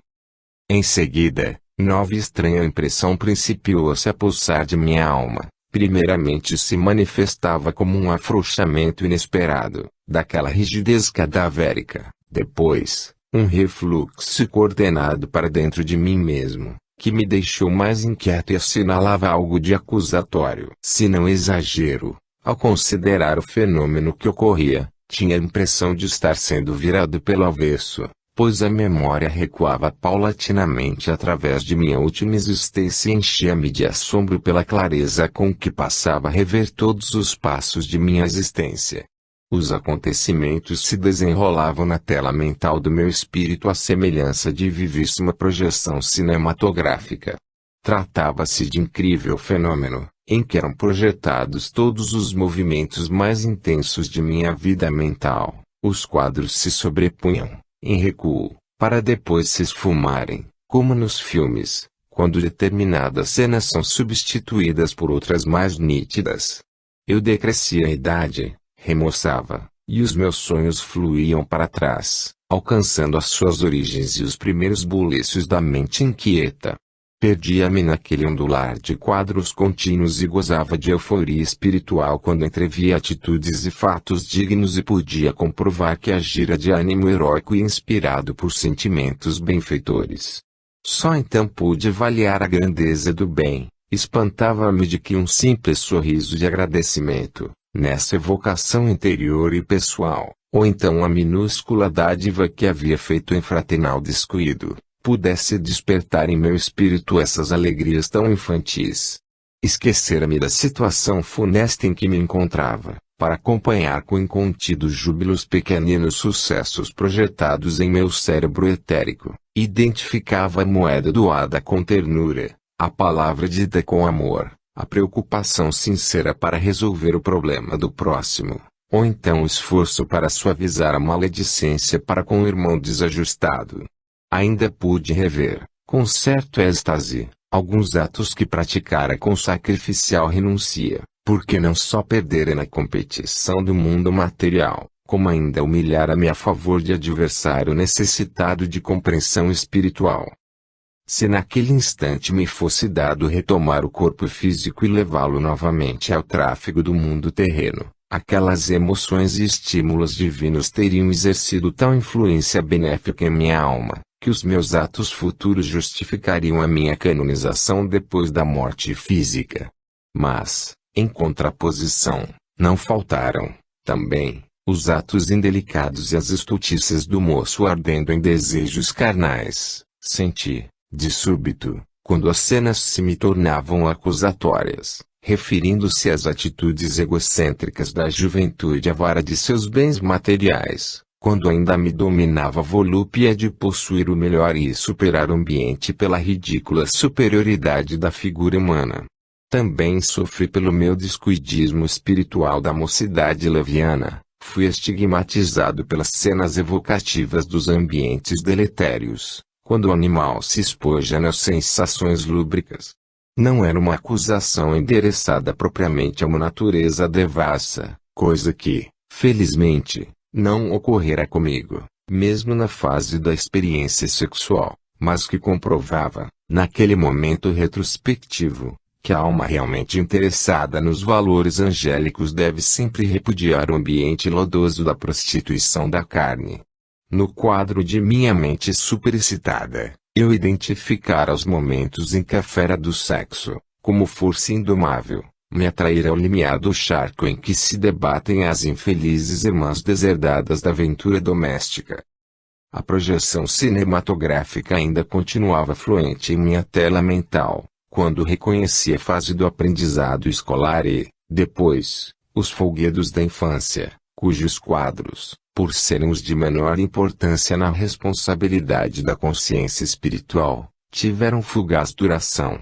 Em seguida, nova e estranha impressão principiou a se apossar de minha alma. Primeiramente se manifestava como um afrouxamento inesperado, daquela rigidez cadavérica. Depois, um refluxo coordenado para dentro de mim mesmo, que me deixou mais inquieto e assinalava algo de acusatório. Se não exagero, ao considerar o fenômeno que ocorria, tinha a impressão de estar sendo virado pelo avesso, pois a memória recuava paulatinamente através de minha última existência e enchia-me de assombro pela clareza com que passava a rever todos os passos de minha existência. Os acontecimentos se desenrolavam na tela mental do meu espírito à semelhança de vivíssima projeção cinematográfica. Tratava-se de incrível fenômeno, em que eram projetados todos os movimentos mais intensos de minha vida mental. Os quadros se sobrepunham, em recuo, para depois se esfumarem, como nos filmes, quando determinadas cenas são substituídas por outras mais nítidas. Eu decrescia a idade, remoçava, e os meus sonhos fluíam para trás, alcançando as suas origens e os primeiros bulícios da mente inquieta. Perdia-me naquele ondular de quadros contínuos e gozava de euforia espiritual quando entrevia atitudes e fatos dignos e podia comprovar que agira de ânimo heróico e inspirado por sentimentos benfeitores. Só então pude avaliar a grandeza do bem. Espantava-me de que um simples sorriso de agradecimento, nessa evocação interior e pessoal, ou então a minúscula dádiva que havia feito em fraternal descuido, pudesse despertar em meu espírito essas alegrias tão infantis. Esquecera-me da situação funesta em que me encontrava, para acompanhar com incontido júbilo os pequeninos sucessos projetados em meu cérebro etérico. Identificava a moeda doada com ternura, a palavra dita com amor, a preocupação sincera para resolver o problema do próximo, ou então o esforço para suavizar a maledicência para com o irmão desajustado. Ainda pude rever, com certo êxtase, alguns atos que praticara com sacrificial renúncia, porque não só perdera na competição do mundo material, como ainda humilhara-me a favor de adversário necessitado de compreensão espiritual. Se naquele instante me fosse dado retomar o corpo físico e levá-lo novamente ao tráfego do mundo terreno, aquelas emoções e estímulos divinos teriam exercido tal influência benéfica em minha alma, que os meus atos futuros justificariam a minha canonização depois da morte física. Mas, em contraposição, Não faltaram, também, os atos indelicados e as estultícias do moço ardendo em desejos carnais. Senti, de súbito, quando as cenas se me tornavam acusatórias, referindo-se às atitudes egocêntricas da juventude avara de seus bens materiais, quando ainda me dominava a volúpia de possuir o melhor e superar o ambiente pela ridícula superioridade da figura humana. Também sofri pelo meu descuidismo espiritual da mocidade leviana, fui estigmatizado pelas cenas evocativas dos ambientes deletérios, quando o animal se espoja nas sensações lúbricas. Não era uma acusação endereçada propriamente a uma natureza devassa, coisa que, felizmente, não ocorrera comigo, mesmo na fase da experiência sexual, mas que comprovava, naquele momento retrospectivo, que a alma realmente interessada nos valores angélicos deve sempre repudiar o ambiente lodoso da prostituição da carne. No quadro de minha mente superexcitada, eu identificara os momentos em que a fera do sexo, como força indomável, me atraíra ao limiar do charco em que se debatem as infelizes irmãs deserdadas da aventura doméstica. A projeção cinematográfica ainda continuava fluente em minha tela mental, quando reconheci a fase do aprendizado escolar e, depois, os folguedos da infância, cujos quadros, por serem os de menor importância na responsabilidade da consciência espiritual, tiveram fugaz duração.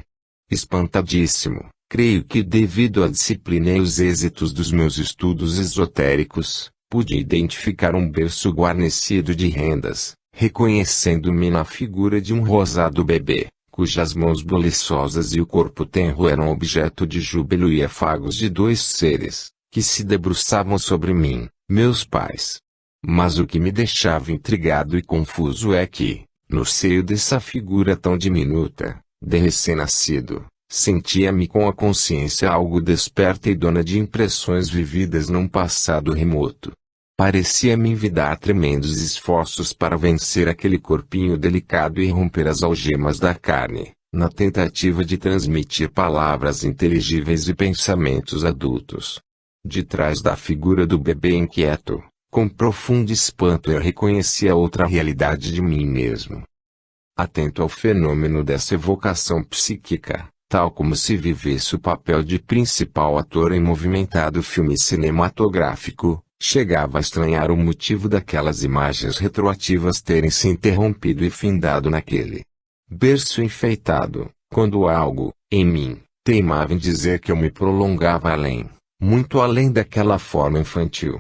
Espantadíssimo, creio que devido à disciplina e os êxitos dos meus estudos esotéricos, pude identificar um berço guarnecido de rendas, reconhecendo-me na figura de um rosado bebê, cujas mãos boliçosas e o corpo tenro eram objeto de júbilo e afagos de dois seres, que se debruçavam sobre mim, meus pais. Mas o que me deixava intrigado e confuso é que, no seio dessa figura tão diminuta, de recém-nascido, sentia-me com a consciência algo desperta e dona de impressões vividas num passado remoto. Parecia-me envidar tremendos esforços para vencer aquele corpinho delicado e romper as algemas da carne, na tentativa de transmitir palavras inteligíveis e pensamentos adultos. De trás da figura do bebê inquieto, com profundo espanto eu reconhecia outra realidade de mim mesmo. Atento ao fenômeno dessa evocação psíquica, tal como se vivesse o papel de principal ator em movimentado filme cinematográfico, chegava a estranhar o motivo daquelas imagens retroativas terem se interrompido e findado naquele berço enfeitado, quando algo, em mim, teimava em dizer que eu me prolongava além, muito além daquela forma infantil.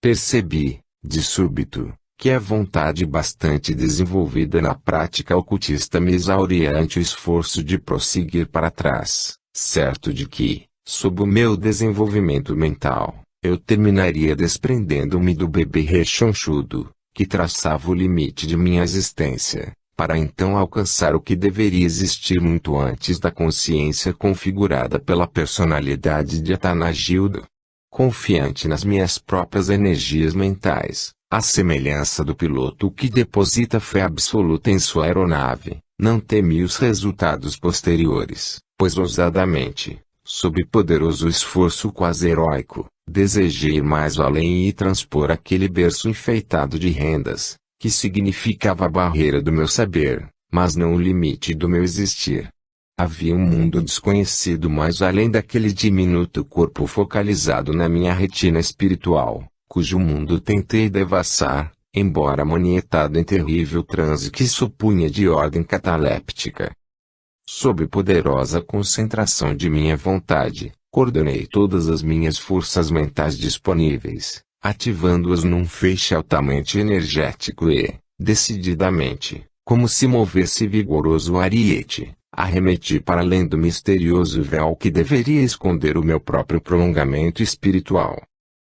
Percebi, de súbito, que a vontade bastante desenvolvida na prática ocultista me exauria ante o esforço de prosseguir para trás, certo de que, sob o meu desenvolvimento mental, eu terminaria desprendendo-me do bebê rechonchudo, que traçava o limite de minha existência, para então alcançar o que deveria existir muito antes da consciência configurada pela personalidade de Atanagildo. Confiante nas minhas próprias energias mentais, à semelhança do piloto que deposita fé absoluta em sua aeronave, não temi os resultados posteriores, pois ousadamente, sob poderoso esforço quase heróico, desejei ir mais além e transpor aquele berço enfeitado de rendas, que significava a barreira do meu saber, mas não o limite do meu existir. Havia um mundo desconhecido mais além daquele diminuto corpo focalizado na minha retina espiritual, cujo mundo tentei devassar, embora manietado em terrível transe que supunha de ordem cataléptica. Sob poderosa concentração de minha vontade, coordenei todas as minhas forças mentais disponíveis, ativando-as num feixe altamente energético e, decididamente, como se movesse vigoroso ariete, arremeti para além do misterioso véu que deveria esconder o meu próprio prolongamento espiritual.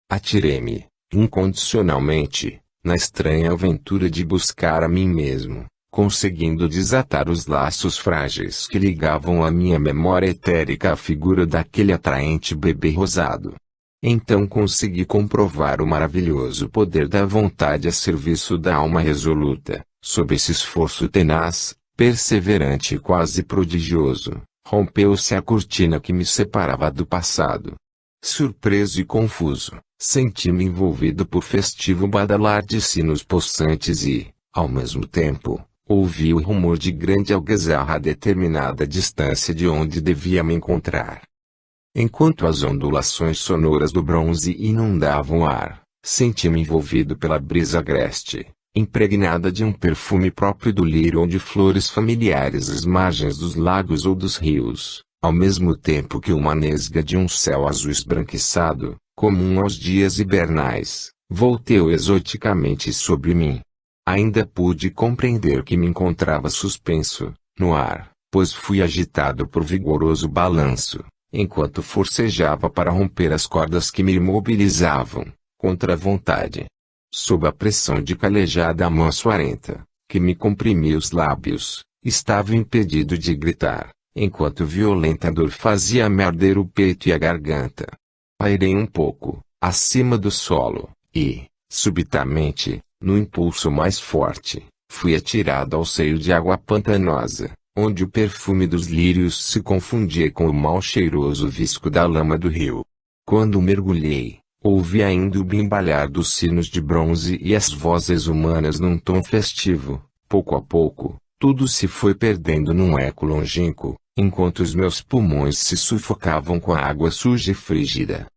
Atirei-me, incondicionalmente, na estranha aventura de buscar a mim mesmo, conseguindo desatar os laços frágeis que ligavam a minha memória etérica à figura daquele atraente bebê rosado. Então consegui comprovar o maravilhoso poder da vontade a serviço da alma resoluta. Sob esse esforço tenaz, perseverante e quase prodigioso, rompeu-se a cortina que me separava do passado. Surpreso e confuso, senti-me envolvido por festivo badalar de sinos possantes e, ao mesmo tempo, ouvi o rumor de grande algazarra a determinada distância de onde devia me encontrar. Enquanto as ondulações sonoras do bronze inundavam o ar, senti-me envolvido pela brisa agreste, impregnada de um perfume próprio do lírio ou de flores familiares às margens dos lagos ou dos rios, ao mesmo tempo que uma nesga de um céu azul esbranquiçado, comum aos dias hibernais, volteou exoticamente sobre mim. Ainda pude compreender que me encontrava suspenso, no ar, pois fui agitado por vigoroso balanço, enquanto forcejava para romper as cordas que me imobilizavam, contra a vontade. Sob a pressão de calejada mão suarenta, que me comprimia os lábios, estava impedido de gritar, enquanto violenta dor fazia-me arder o peito e a garganta. Pairei um pouco, acima do solo, e, subitamente, no impulso mais forte, fui atirado ao seio de água pantanosa, onde o perfume dos lírios se confundia com o mal cheiroso visco da lama do rio. Quando mergulhei, ouvi ainda o bimbalhar dos sinos de bronze e as vozes humanas num tom festivo. Pouco a pouco, tudo se foi perdendo num eco longínquo, enquanto os meus pulmões se sufocavam com a água suja e frígida.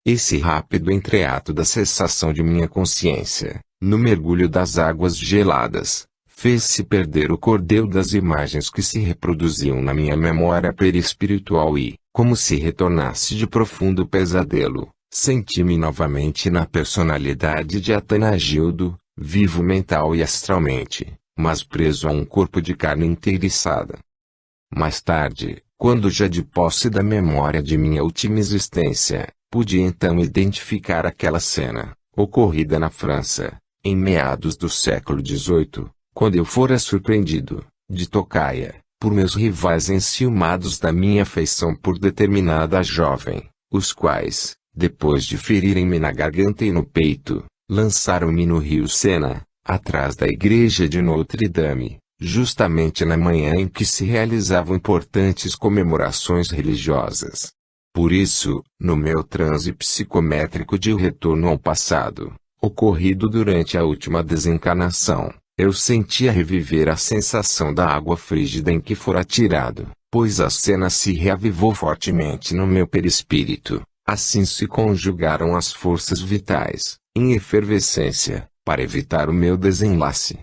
Esse rápido entreato da cessação de minha consciência, no mergulho das águas geladas, fez-se perder o cordel das imagens que se reproduziam na minha memória perispiritual e, como se retornasse de profundo pesadelo, senti-me novamente na personalidade de Atanagildo, vivo mental e astralmente, mas preso a um corpo de carne inteiriçada. Mais tarde, quando já de posse da memória de minha última existência, pude então identificar aquela cena, ocorrida na França, em meados do século XVIII, quando eu fora surpreendido, de tocaia, por meus rivais enciumados da minha afeição por determinada jovem, os quais, depois de ferirem-me na garganta e no peito, lançaram-me no rio Sena, atrás da igreja de Notre-Dame, justamente na manhã em que se realizavam importantes comemorações religiosas. Por isso, no meu transe psicométrico de retorno ao passado, ocorrido durante a última desencarnação, eu sentia reviver a sensação da água frígida em que fora atirado, pois a cena se reavivou fortemente no meu perispírito. Assim se conjugaram as forças vitais, em efervescência, para evitar o meu desenlace.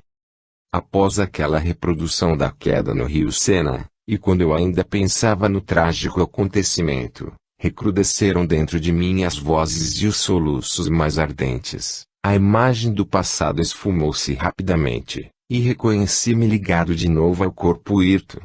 Após aquela reprodução da queda no rio Sena, e quando eu ainda pensava no trágico acontecimento, recrudesceram dentro de mim as vozes e os soluços mais ardentes. A imagem do passado esfumou-se rapidamente, e reconheci-me ligado de novo ao corpo hirto.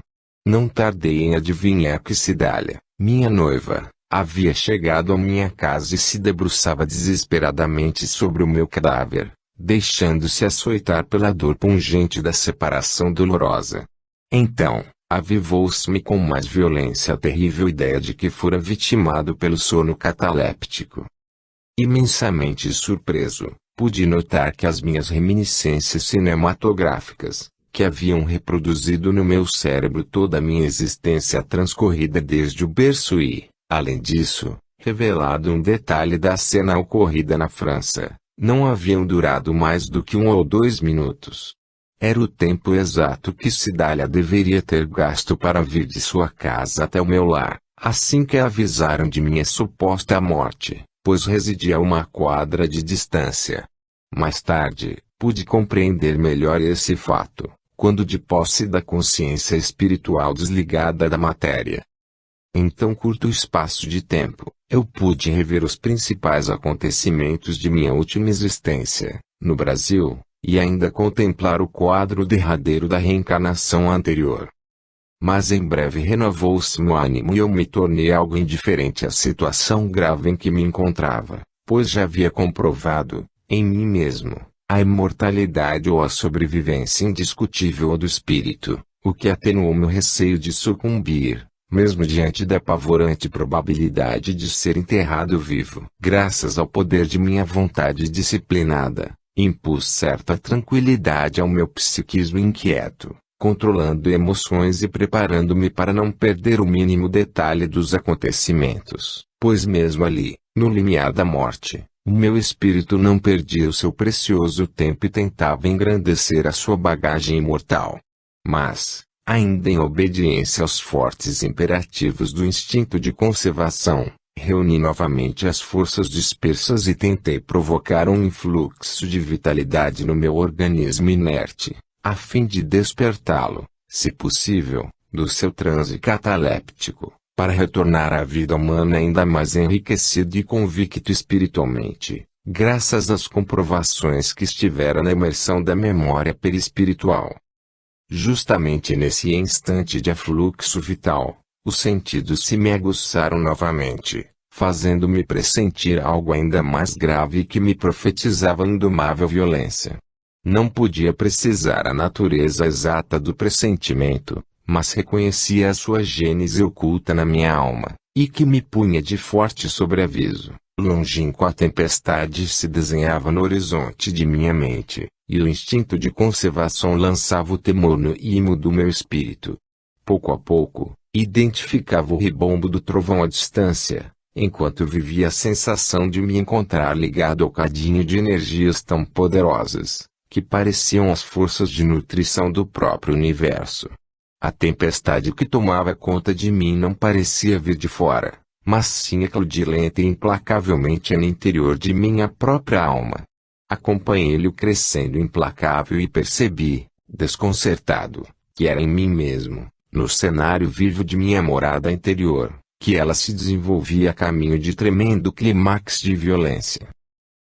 Não tardei em adivinhar que Cidália, minha noiva, havia chegado à minha casa e se debruçava desesperadamente sobre o meu cadáver, deixando-se açoitar pela dor pungente da separação dolorosa. Então, avivou-se-me com mais violência a terrível ideia de que fora vitimado pelo sono cataléptico. Imensamente surpreso, pude notar que as minhas reminiscências cinematográficas, que haviam reproduzido no meu cérebro toda a minha existência transcorrida desde o berço e, além disso, revelado um detalhe da cena ocorrida na França, não haviam durado mais do que 1 ou 2 minutos. Era o tempo exato que Cidália deveria ter gasto para vir de sua casa até o meu lar, assim que a avisaram de minha suposta morte, pois residia a uma quadra de distância. Mais tarde, pude compreender melhor esse fato, quando de posse da consciência espiritual desligada da matéria. Em tão curto espaço de tempo, eu pude rever os principais acontecimentos de minha última existência, no Brasil, e ainda contemplar o quadro derradeiro da reencarnação anterior. Mas em breve renovou-se meu ânimo e eu me tornei algo indiferente à situação grave em que me encontrava, pois já havia comprovado, em mim mesmo, a imortalidade ou a sobrevivência indiscutível do espírito, o que atenuou meu receio de sucumbir, mesmo diante da apavorante probabilidade de ser enterrado vivo. Graças ao poder de minha vontade disciplinada, impus certa tranquilidade ao meu psiquismo inquieto, controlando emoções e preparando-me para não perder o mínimo detalhe dos acontecimentos, pois mesmo ali, no limiar da morte, o meu espírito não perdia o seu precioso tempo e tentava engrandecer a sua bagagem imortal. Mas, ainda em obediência aos fortes imperativos do instinto de conservação, reuni novamente as forças dispersas e tentei provocar um influxo de vitalidade no meu organismo inerte, a fim de despertá-lo, se possível, do seu transe cataléptico, para retornar à vida humana ainda mais enriquecido e convicto espiritualmente, graças às comprovações que estivera na imersão da memória perispiritual. Justamente nesse instante de afluxo vital, os sentidos se me aguçaram novamente, fazendo-me pressentir algo ainda mais grave que me profetizava indomável violência. Não podia precisar a natureza exata do pressentimento, mas reconhecia a sua gênese oculta na minha alma, e que me punha de forte sobreaviso. Longínqua tempestade se desenhava no horizonte de minha mente, e o instinto de conservação lançava o temor no imo do meu espírito. Pouco a pouco, identificava o ribombo do trovão à distância, enquanto vivia a sensação de me encontrar ligado ao cadinho de energias tão poderosas, que pareciam as forças de nutrição do próprio universo. A tempestade que tomava conta de mim não parecia vir de fora, mas sim eclodir lenta e implacavelmente no interior de minha própria alma. Acompanhei-lhe o crescendo implacável e percebi, desconcertado, que era em mim mesmo, no cenário vivo de minha morada interior, que ela se desenvolvia a caminho de tremendo clímax de violência.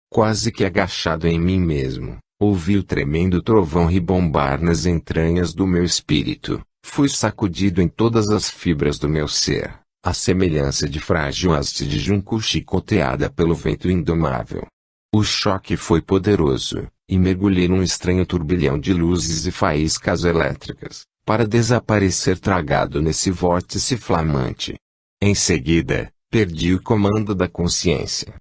Quase que agachado em mim mesmo, ouvi o tremendo trovão ribombar nas entranhas do meu espírito. Fui sacudido em todas as fibras do meu ser, à semelhança de frágil haste de junco chicoteada pelo vento indomável. O choque foi poderoso, e mergulhei num estranho turbilhão de luzes e faíscas elétricas, para desaparecer tragado nesse vórtice flamante. Em seguida, perdi o comando da consciência.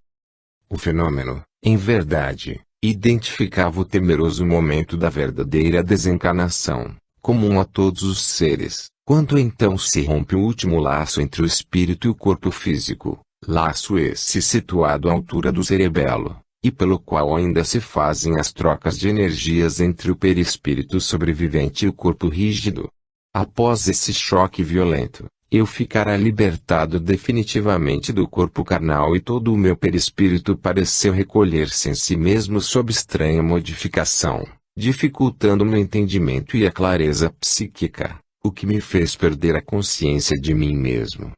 O fenômeno, em verdade, identificava o temeroso momento da verdadeira desencarnação, comum a todos os seres, quando então se rompe o último laço entre o espírito e o corpo físico, laço esse situado à altura do cerebelo, e pelo qual ainda se fazem as trocas de energias entre o perispírito sobrevivente e o corpo rígido. Após esse choque violento, eu ficara libertado definitivamente do corpo carnal e todo o meu perispírito pareceu recolher-se em si mesmo sob estranha modificação, dificultando meu entendimento e a clareza psíquica, o que me fez perder a consciência de mim mesmo.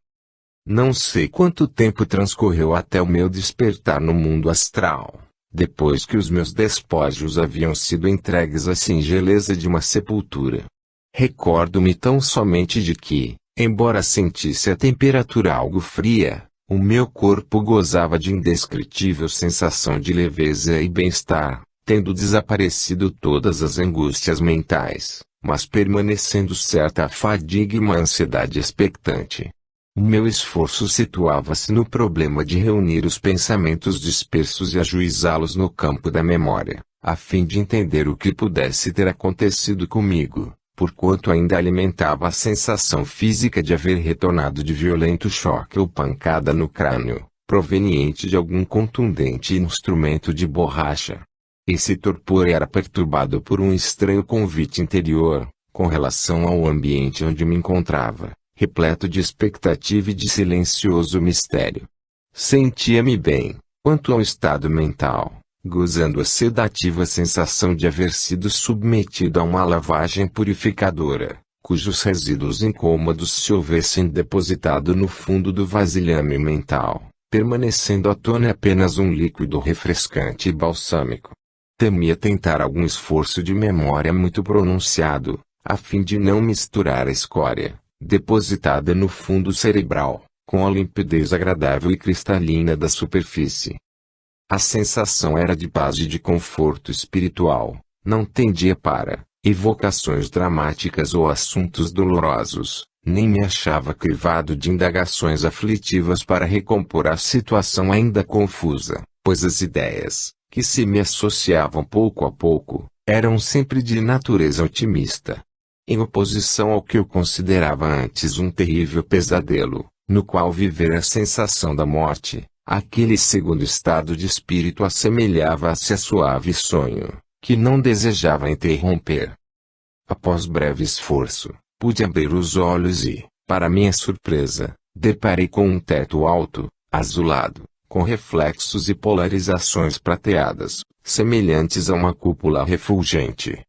Não sei quanto tempo transcorreu até o meu despertar no mundo astral, depois que os meus despojos haviam sido entregues à singeleza de uma sepultura. Recordo-me tão somente de que, embora sentisse a temperatura algo fria, o meu corpo gozava de indescritível sensação de leveza e bem-estar, tendo desaparecido todas as angústias mentais, mas permanecendo certa fadiga e uma ansiedade expectante. O meu esforço situava-se no problema de reunir os pensamentos dispersos e ajuizá-los no campo da memória, a fim de entender o que pudesse ter acontecido comigo, porquanto ainda alimentava a sensação física de haver retornado de violento choque ou pancada no crânio, proveniente de algum contundente instrumento de borracha. Esse torpor era perturbado por um estranho convite interior, com relação ao ambiente onde me encontrava, repleto de expectativa e de silencioso mistério. Sentia-me bem, quanto ao estado mental, gozando a sedativa sensação de haver sido submetido a uma lavagem purificadora, cujos resíduos incômodos se houvessem depositado no fundo do vasilhame mental, permanecendo à tona apenas um líquido refrescante e balsâmico. Temia tentar algum esforço de memória muito pronunciado, a fim de não misturar a escória, depositada no fundo cerebral, com a limpidez agradável e cristalina da superfície. A sensação era de paz e de conforto espiritual, não tendia para evocações dramáticas ou assuntos dolorosos, nem me achava crivado de indagações aflitivas para recompor a situação ainda confusa, pois as ideias, que se me associavam pouco a pouco, eram sempre de natureza otimista. Em oposição ao que eu considerava antes um terrível pesadelo, no qual viver a sensação da morte. Aquele segundo estado de espírito assemelhava-se a suave sonho, que não desejava interromper. Após breve esforço, pude abrir os olhos e, para minha surpresa, deparei com um teto alto, azulado, com reflexos e polarizações prateadas, semelhantes a uma cúpula refulgente.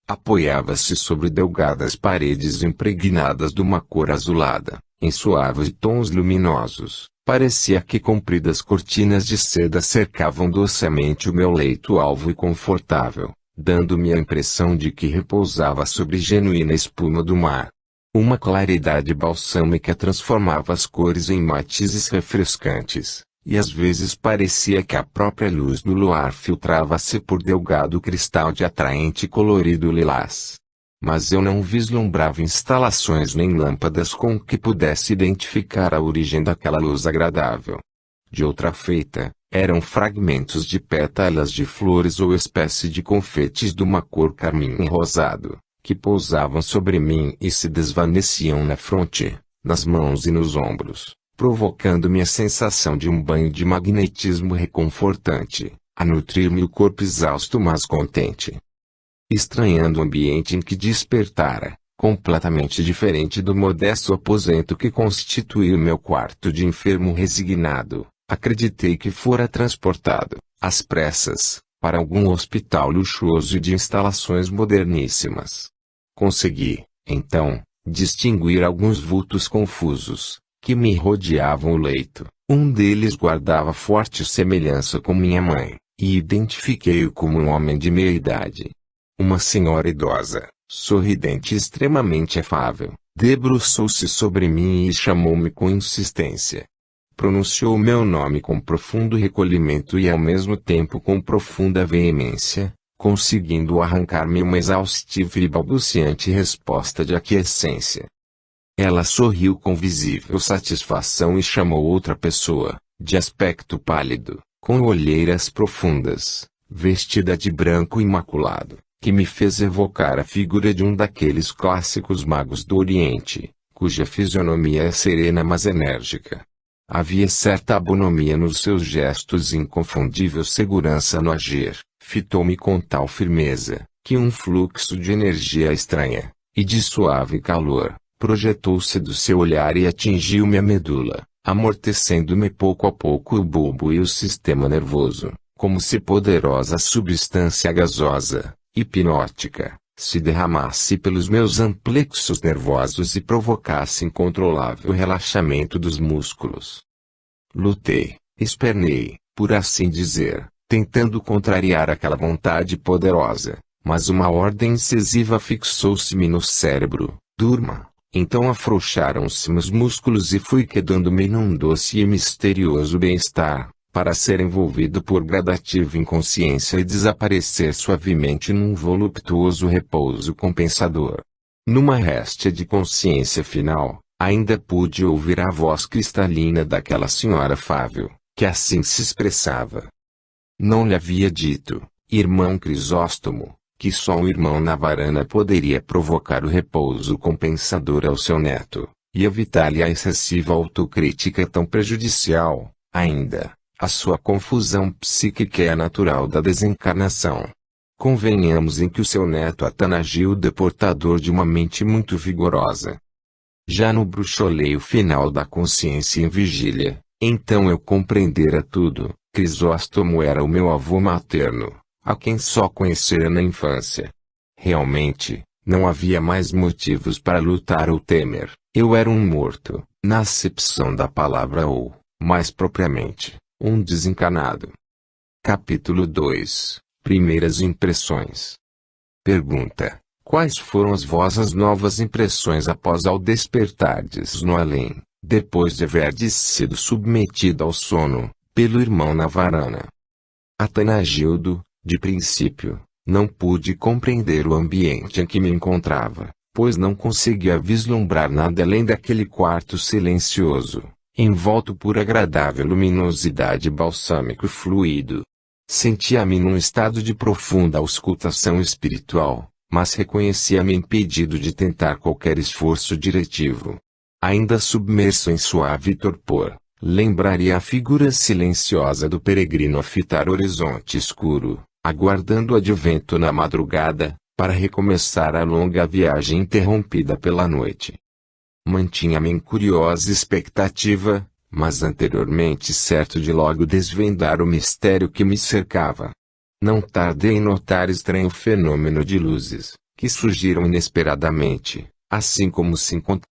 Apoiava-se sobre delgadas paredes impregnadas de uma cor azulada, em suaves tons luminosos. Parecia que compridas cortinas de seda cercavam docemente o meu leito alvo e confortável, dando-me a impressão de que repousava sobre genuína espuma do mar. Uma claridade balsâmica transformava as cores em matizes refrescantes, e às vezes parecia que a própria luz do luar filtrava-se por delgado cristal de atraente colorido lilás. Mas eu não vislumbrava instalações nem lâmpadas com que pudesse identificar a origem daquela luz agradável. De outra feita, eram fragmentos de pétalas de flores ou espécie de confetes de uma cor carmim rosado, que pousavam sobre mim e se desvaneciam na fronte, nas mãos e nos ombros, provocando-me a sensação de um banho de magnetismo reconfortante, a nutrir-me o corpo exausto mas contente. Estranhando o ambiente em que despertara, completamente diferente do modesto aposento que constituía o meu quarto de enfermo resignado, acreditei que fora transportado, às pressas, para algum hospital luxuoso e de instalações moderníssimas. Consegui, então, distinguir alguns vultos confusos, que me rodeavam o leito. Um deles guardava forte semelhança com minha mãe, e identifiquei-o como um homem de meia idade. Uma senhora idosa, sorridente e extremamente afável, debruçou-se sobre mim e chamou-me com insistência. Pronunciou meu nome com profundo recolhimento e ao mesmo tempo com profunda veemência, conseguindo arrancar-me uma exaustiva e balbuciante resposta de aquiescência. Ela sorriu com visível satisfação e chamou outra pessoa, de aspecto pálido, com olheiras profundas, vestida de branco imaculado, que me fez evocar a figura de um daqueles clássicos magos do Oriente, cuja fisionomia é serena mas enérgica. Havia certa bonomia nos seus gestos e inconfundível segurança no agir. Fitou-me com tal firmeza, que um fluxo de energia estranha, e de suave calor, projetou-se do seu olhar e atingiu-me a medula, amortecendo-me pouco a pouco o bulbo e o sistema nervoso, como se poderosa substância gasosa, hipnótica, se derramasse pelos meus amplexos nervosos e provocasse incontrolável relaxamento dos músculos. Lutei, espernei, por assim dizer, tentando contrariar aquela vontade poderosa, mas uma ordem incisiva fixou-se-me no cérebro: durma. Então afrouxaram-se meus músculos e fui quedando-me num doce e misterioso bem-estar, para ser envolvido por gradativa inconsciência e desaparecer suavemente num voluptuoso repouso compensador. Numa réstia de consciência final, ainda pude ouvir a voz cristalina daquela senhora afável, que assim se expressava. Não lhe havia dito, irmão Crisóstomo, que só um irmão na varana poderia provocar o repouso compensador ao seu neto, e evitar-lhe a excessiva autocrítica tão prejudicial, ainda. A sua confusão psíquica é natural da desencarnação. Convenhamos em que o seu neto Atanagildo é portador de uma mente muito vigorosa. Já no bruxoleio final da consciência em vigília, então eu compreendera tudo. Crisóstomo era o meu avô materno, a quem só conhecera na infância. Realmente, não havia mais motivos para lutar ou temer. Eu era um morto, na acepção da palavra ou, mais propriamente, um desencarnado. Capítulo 2. Primeiras impressões. Pergunta: quais foram as vossas novas impressões após ao despertardes no além, depois de haverdes sido submetido ao sono, pelo irmão na varana? Atanagildo: de princípio, não pude compreender o ambiente em que me encontrava, pois não conseguia vislumbrar nada além daquele quarto silencioso, envolto por agradável luminosidade balsâmico fluido. Sentia-me num estado de profunda auscultação espiritual, mas reconhecia-me impedido de tentar qualquer esforço diretivo. Ainda submerso em suave torpor, lembraria a figura silenciosa do peregrino a fitar o horizonte escuro, aguardando o advento na madrugada, para recomeçar a longa viagem interrompida pela noite. Mantinha-me em curiosa expectativa, mas anteriormente certo de logo desvendar o mistério que me cercava. Não tardei em notar estranho fenômeno de luzes, que surgiram inesperadamente, assim como se encontravam